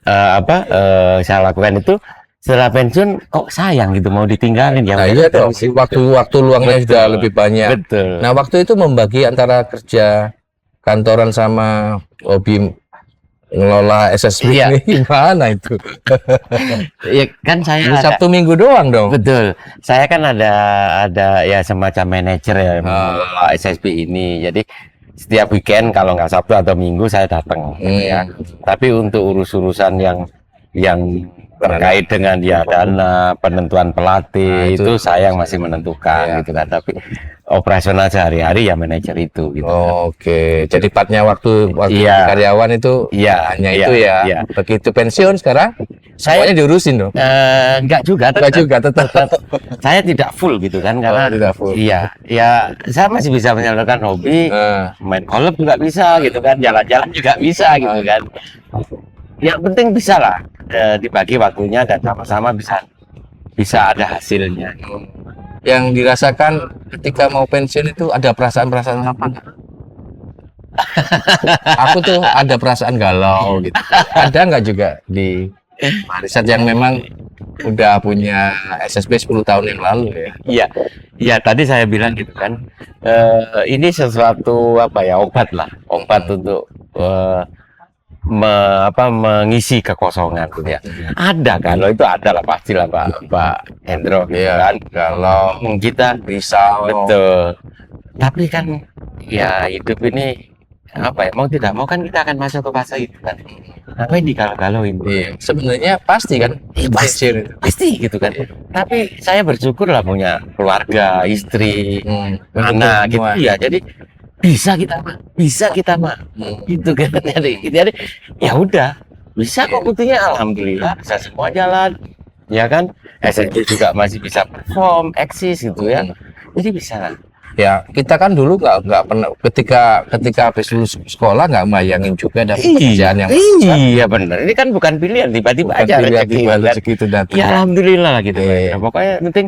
Saya lakukan itu setelah pensiun kok sayang gitu mau ditinggalin ya. Nah, iya dong, waktu luangnya sudah lebih banyak. Betul. Nah, waktu itu membagi antara kerja kantoran sama hobi ngelola SSB ini gimana itu? Ya kan saya Sabtu Minggu doang dong. Betul. Saya kan ada ya semacam manajer ya mengelola SSB ini. Jadi setiap weekend kalau nggak Sabtu atau Minggu saya datang gitu ya. Tapi untuk urusan yang terkait dengan ya dana, penentuan pelatih itu saya yang masih menentukan gitu kan. Tapi operasional sehari-hari ya manajer itu gitu. Oke. Jadi partnya waktu karyawan itu hanya itu ya. Begitu pensiun sekarang saya diurusin dong. Enggak juga tetap. Saya tidak full gitu kan karena tidak full. Iya, ya saya masih bisa menyalurkan hobi, main golf juga bisa gitu kan, jalan-jalan juga bisa gitu kan. Yang penting bisa lah dibagi waktunya dan sama-sama bisa ada hasilnya. Yang dirasakan ketika mau pensiun itu ada perasaan-perasaan apa enggak? Aku tuh ada perasaan galau gitu. Ada nggak juga di Marisat yang memang udah punya SSB 10 tahun yang lalu ya? Iya tadi saya bilang gitu kan, ini sesuatu obat untuk mengisi kekosongan gitu ya. Ada kan, lo itu ada lah pastilah Pak Hendro gitu kan. Kalau kita risau. betul. Tapi kan ya hidup ini apa ya, mau tidak mau kan kita akan masuk ke fase itu kan. Ngapain dikalau-kalauin? Iya, sebenarnya pasti kan, pasti gitu kan. Tapi saya bersyukur lah punya keluarga, istri, anak gitu ya. Jadi bisa kita mah, gitu kan. Jadi ya udah bisa kok, buktinya alhamdulillah bisa semua jalan, ya kan. SNG juga masih bisa perform, eksis gitu ya. Jadi bisa. Ya, kita kan dulu nggak pernah ketika habis lulus sekolah nggak bayangin juga ada pekerjaan yang iya benar. Ini kan bukan pilihan, tiba-tiba aja rezeki itu datang. Ya alhamdulillah lah gitu. Iya. Nah, pokoknya penting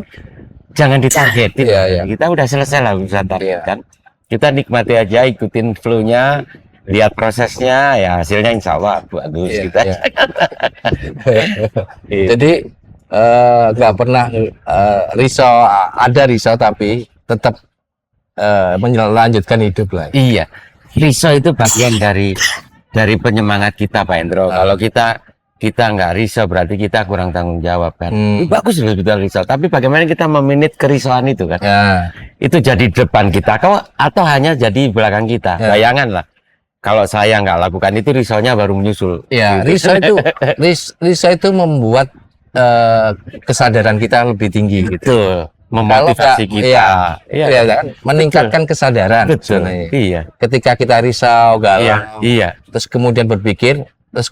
jangan ditargetin. Iya. Kita udah selesai lah urusan target kan. Kita nikmati aja, ikutin flow-nya, lihat prosesnya, ya hasilnya insya Allah bagus kita. Iya. Jadi nggak pernah risau, ada risau tapi tetap melanjutkan hidup lah. Iya, risau itu bagian dari penyemangat kita, Pak Hendro. Kalau kita nggak risau berarti kita kurang tanggung jawab kan. Bagus betul risau, tapi bagaimana kita memanage kerisauan itu kan? Ya. Itu jadi depan kita, atau hanya jadi belakang kita. Ya. Bayangan lah. Kalau saya nggak lakukan itu, risaunya baru menyusul. Ya, risau itu membuat kesadaran kita lebih tinggi. Gitu. Memotivasi kita, iya kan? Meningkatkan kesadaran. Betul. Iya. Ketika kita risau, galau, terus kemudian berpikir, terus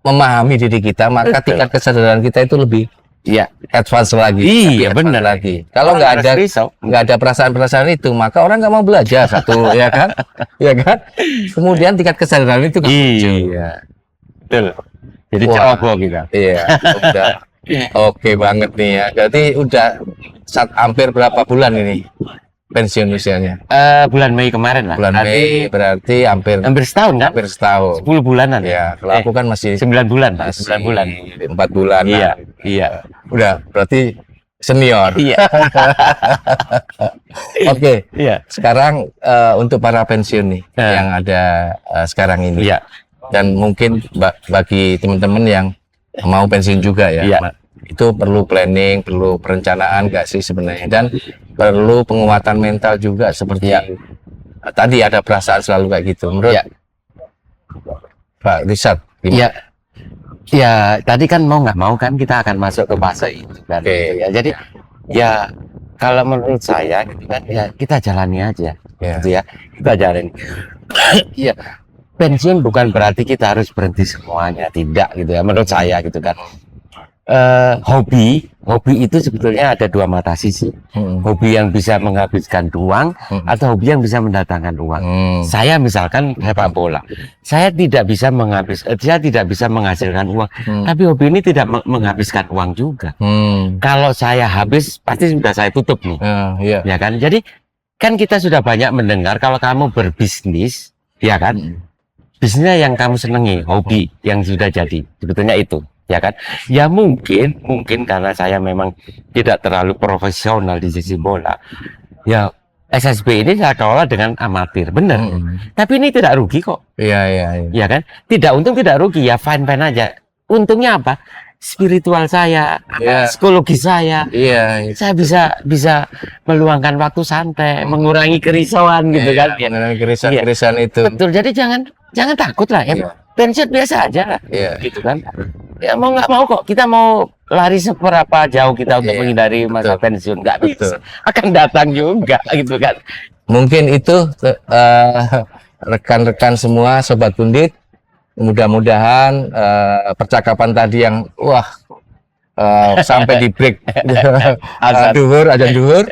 memahami diri kita, maka tingkat kesadaran kita itu lebih advance lagi. Iya, benar lagi. Kalau nggak ada perasaan-perasaan itu, maka orang nggak mau belajar satu, ya kan? Ya kan? Kemudian tingkat kesadaran itu iya. Betul. Jadi ceroboh kita. Iya, udah. Oke banget nih ya. Berarti udah hampir berapa bulan ini pensiun usianya? Bulan Mei kemarin lah. Bulan Mei berarti hampir setahun kan? Hampir setahun. 10 bulanan. Ya, kalau aku kan masih 9 bulan, Pak. 9 bulan. 4 bulan. Iya. Udah, berarti senior. Iya. Oke. Iya. Sekarang untuk para pensiun nih yang ada sekarang ini. Iya. Dan mungkin bagi teman-teman yang mau pensiun juga ya. Iya. Itu perlu planning, perlu perencanaan nggak sih sebenarnya, dan perlu penguatan mental juga seperti tadi ada perasaan selalu kayak gitu. Menurut Pak Richard gimana? Ya tadi kan mau nggak mau kan kita akan masuk ke fase itu kan. Ya, jadi ya kalau menurut saya gitu kan, ya kita jalani aja gitu ya, kita jalani. Iya. Pensiun bukan berarti kita harus berhenti semuanya, tidak gitu ya, menurut saya gitu kan. Hobi itu sebetulnya ada dua mata sisi. Hobi yang bisa menghabiskan uang atau hobi yang bisa mendatangkan uang. Saya misalkan sepak bola, saya tidak bisa menghasilkan uang, tapi hobi ini tidak menghabiskan uang juga. Kalau saya habis pasti sudah saya tutup nih, ya kan. Jadi kan kita sudah banyak mendengar kalau kamu berbisnis, ya kan, bisnisnya yang kamu senangi, hobi yang sudah jadi, sebetulnya itu. Ya kan, ya mungkin karena saya memang tidak terlalu profesional di sisi bola, ya SSB ini saya kelola dengan amatir, benar. Tapi ini tidak rugi kok. Ya kan, tidak untung tidak rugi, ya fine aja. Untungnya apa? Spiritual saya, psikologi saya, saya bisa meluangkan waktu santai, mengurangi kerisauan gitu kan. Mengurangi kerisauan itu. Betul, jadi jangan takut lah ya. Pensiun biasa aja lah, gitu kan. Ya mau nggak mau kok, kita mau lari seberapa jauh kita untuk menghindari masa pensiun, nggak bisa, akan datang juga gitu kan. Mungkin itu rekan-rekan semua Sobat Pundit, mudah-mudahan percakapan tadi yang sampai di break azan duhur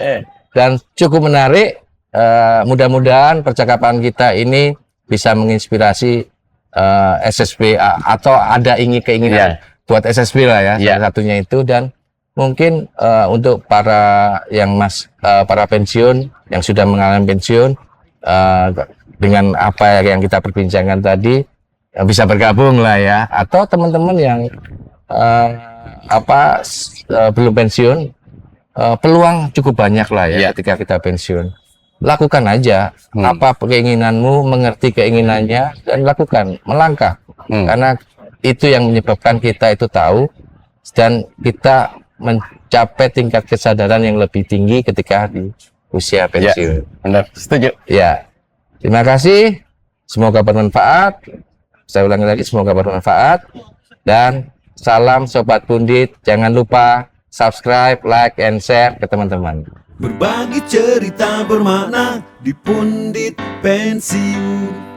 dan cukup menarik. Mudah-mudahan percakapan kita ini bisa menginspirasi SSB atau ada keinginan buat SSB lah ya, salah satunya itu. Dan mungkin untuk para para pensiun yang sudah mengalami pensiun, dengan apa yang kita perbincangkan tadi, bisa bergabung lah ya, atau teman-teman yang belum pensiun, peluang cukup banyak lah ya ketika kita pensiun. Lakukan aja apa keinginanmu, mengerti keinginannya, dan lakukan, melangkah karena itu yang menyebabkan kita itu tahu dan kita mencapai tingkat kesadaran yang lebih tinggi ketika di usia pensiun. Benar, setuju. Ya, terima kasih. Semoga bermanfaat. Saya ulangi lagi, semoga bermanfaat. Dan salam Sobat Pundit. Jangan lupa subscribe, like, and share ke teman-teman. Berbagi cerita bermakna di Pundit Pensiun.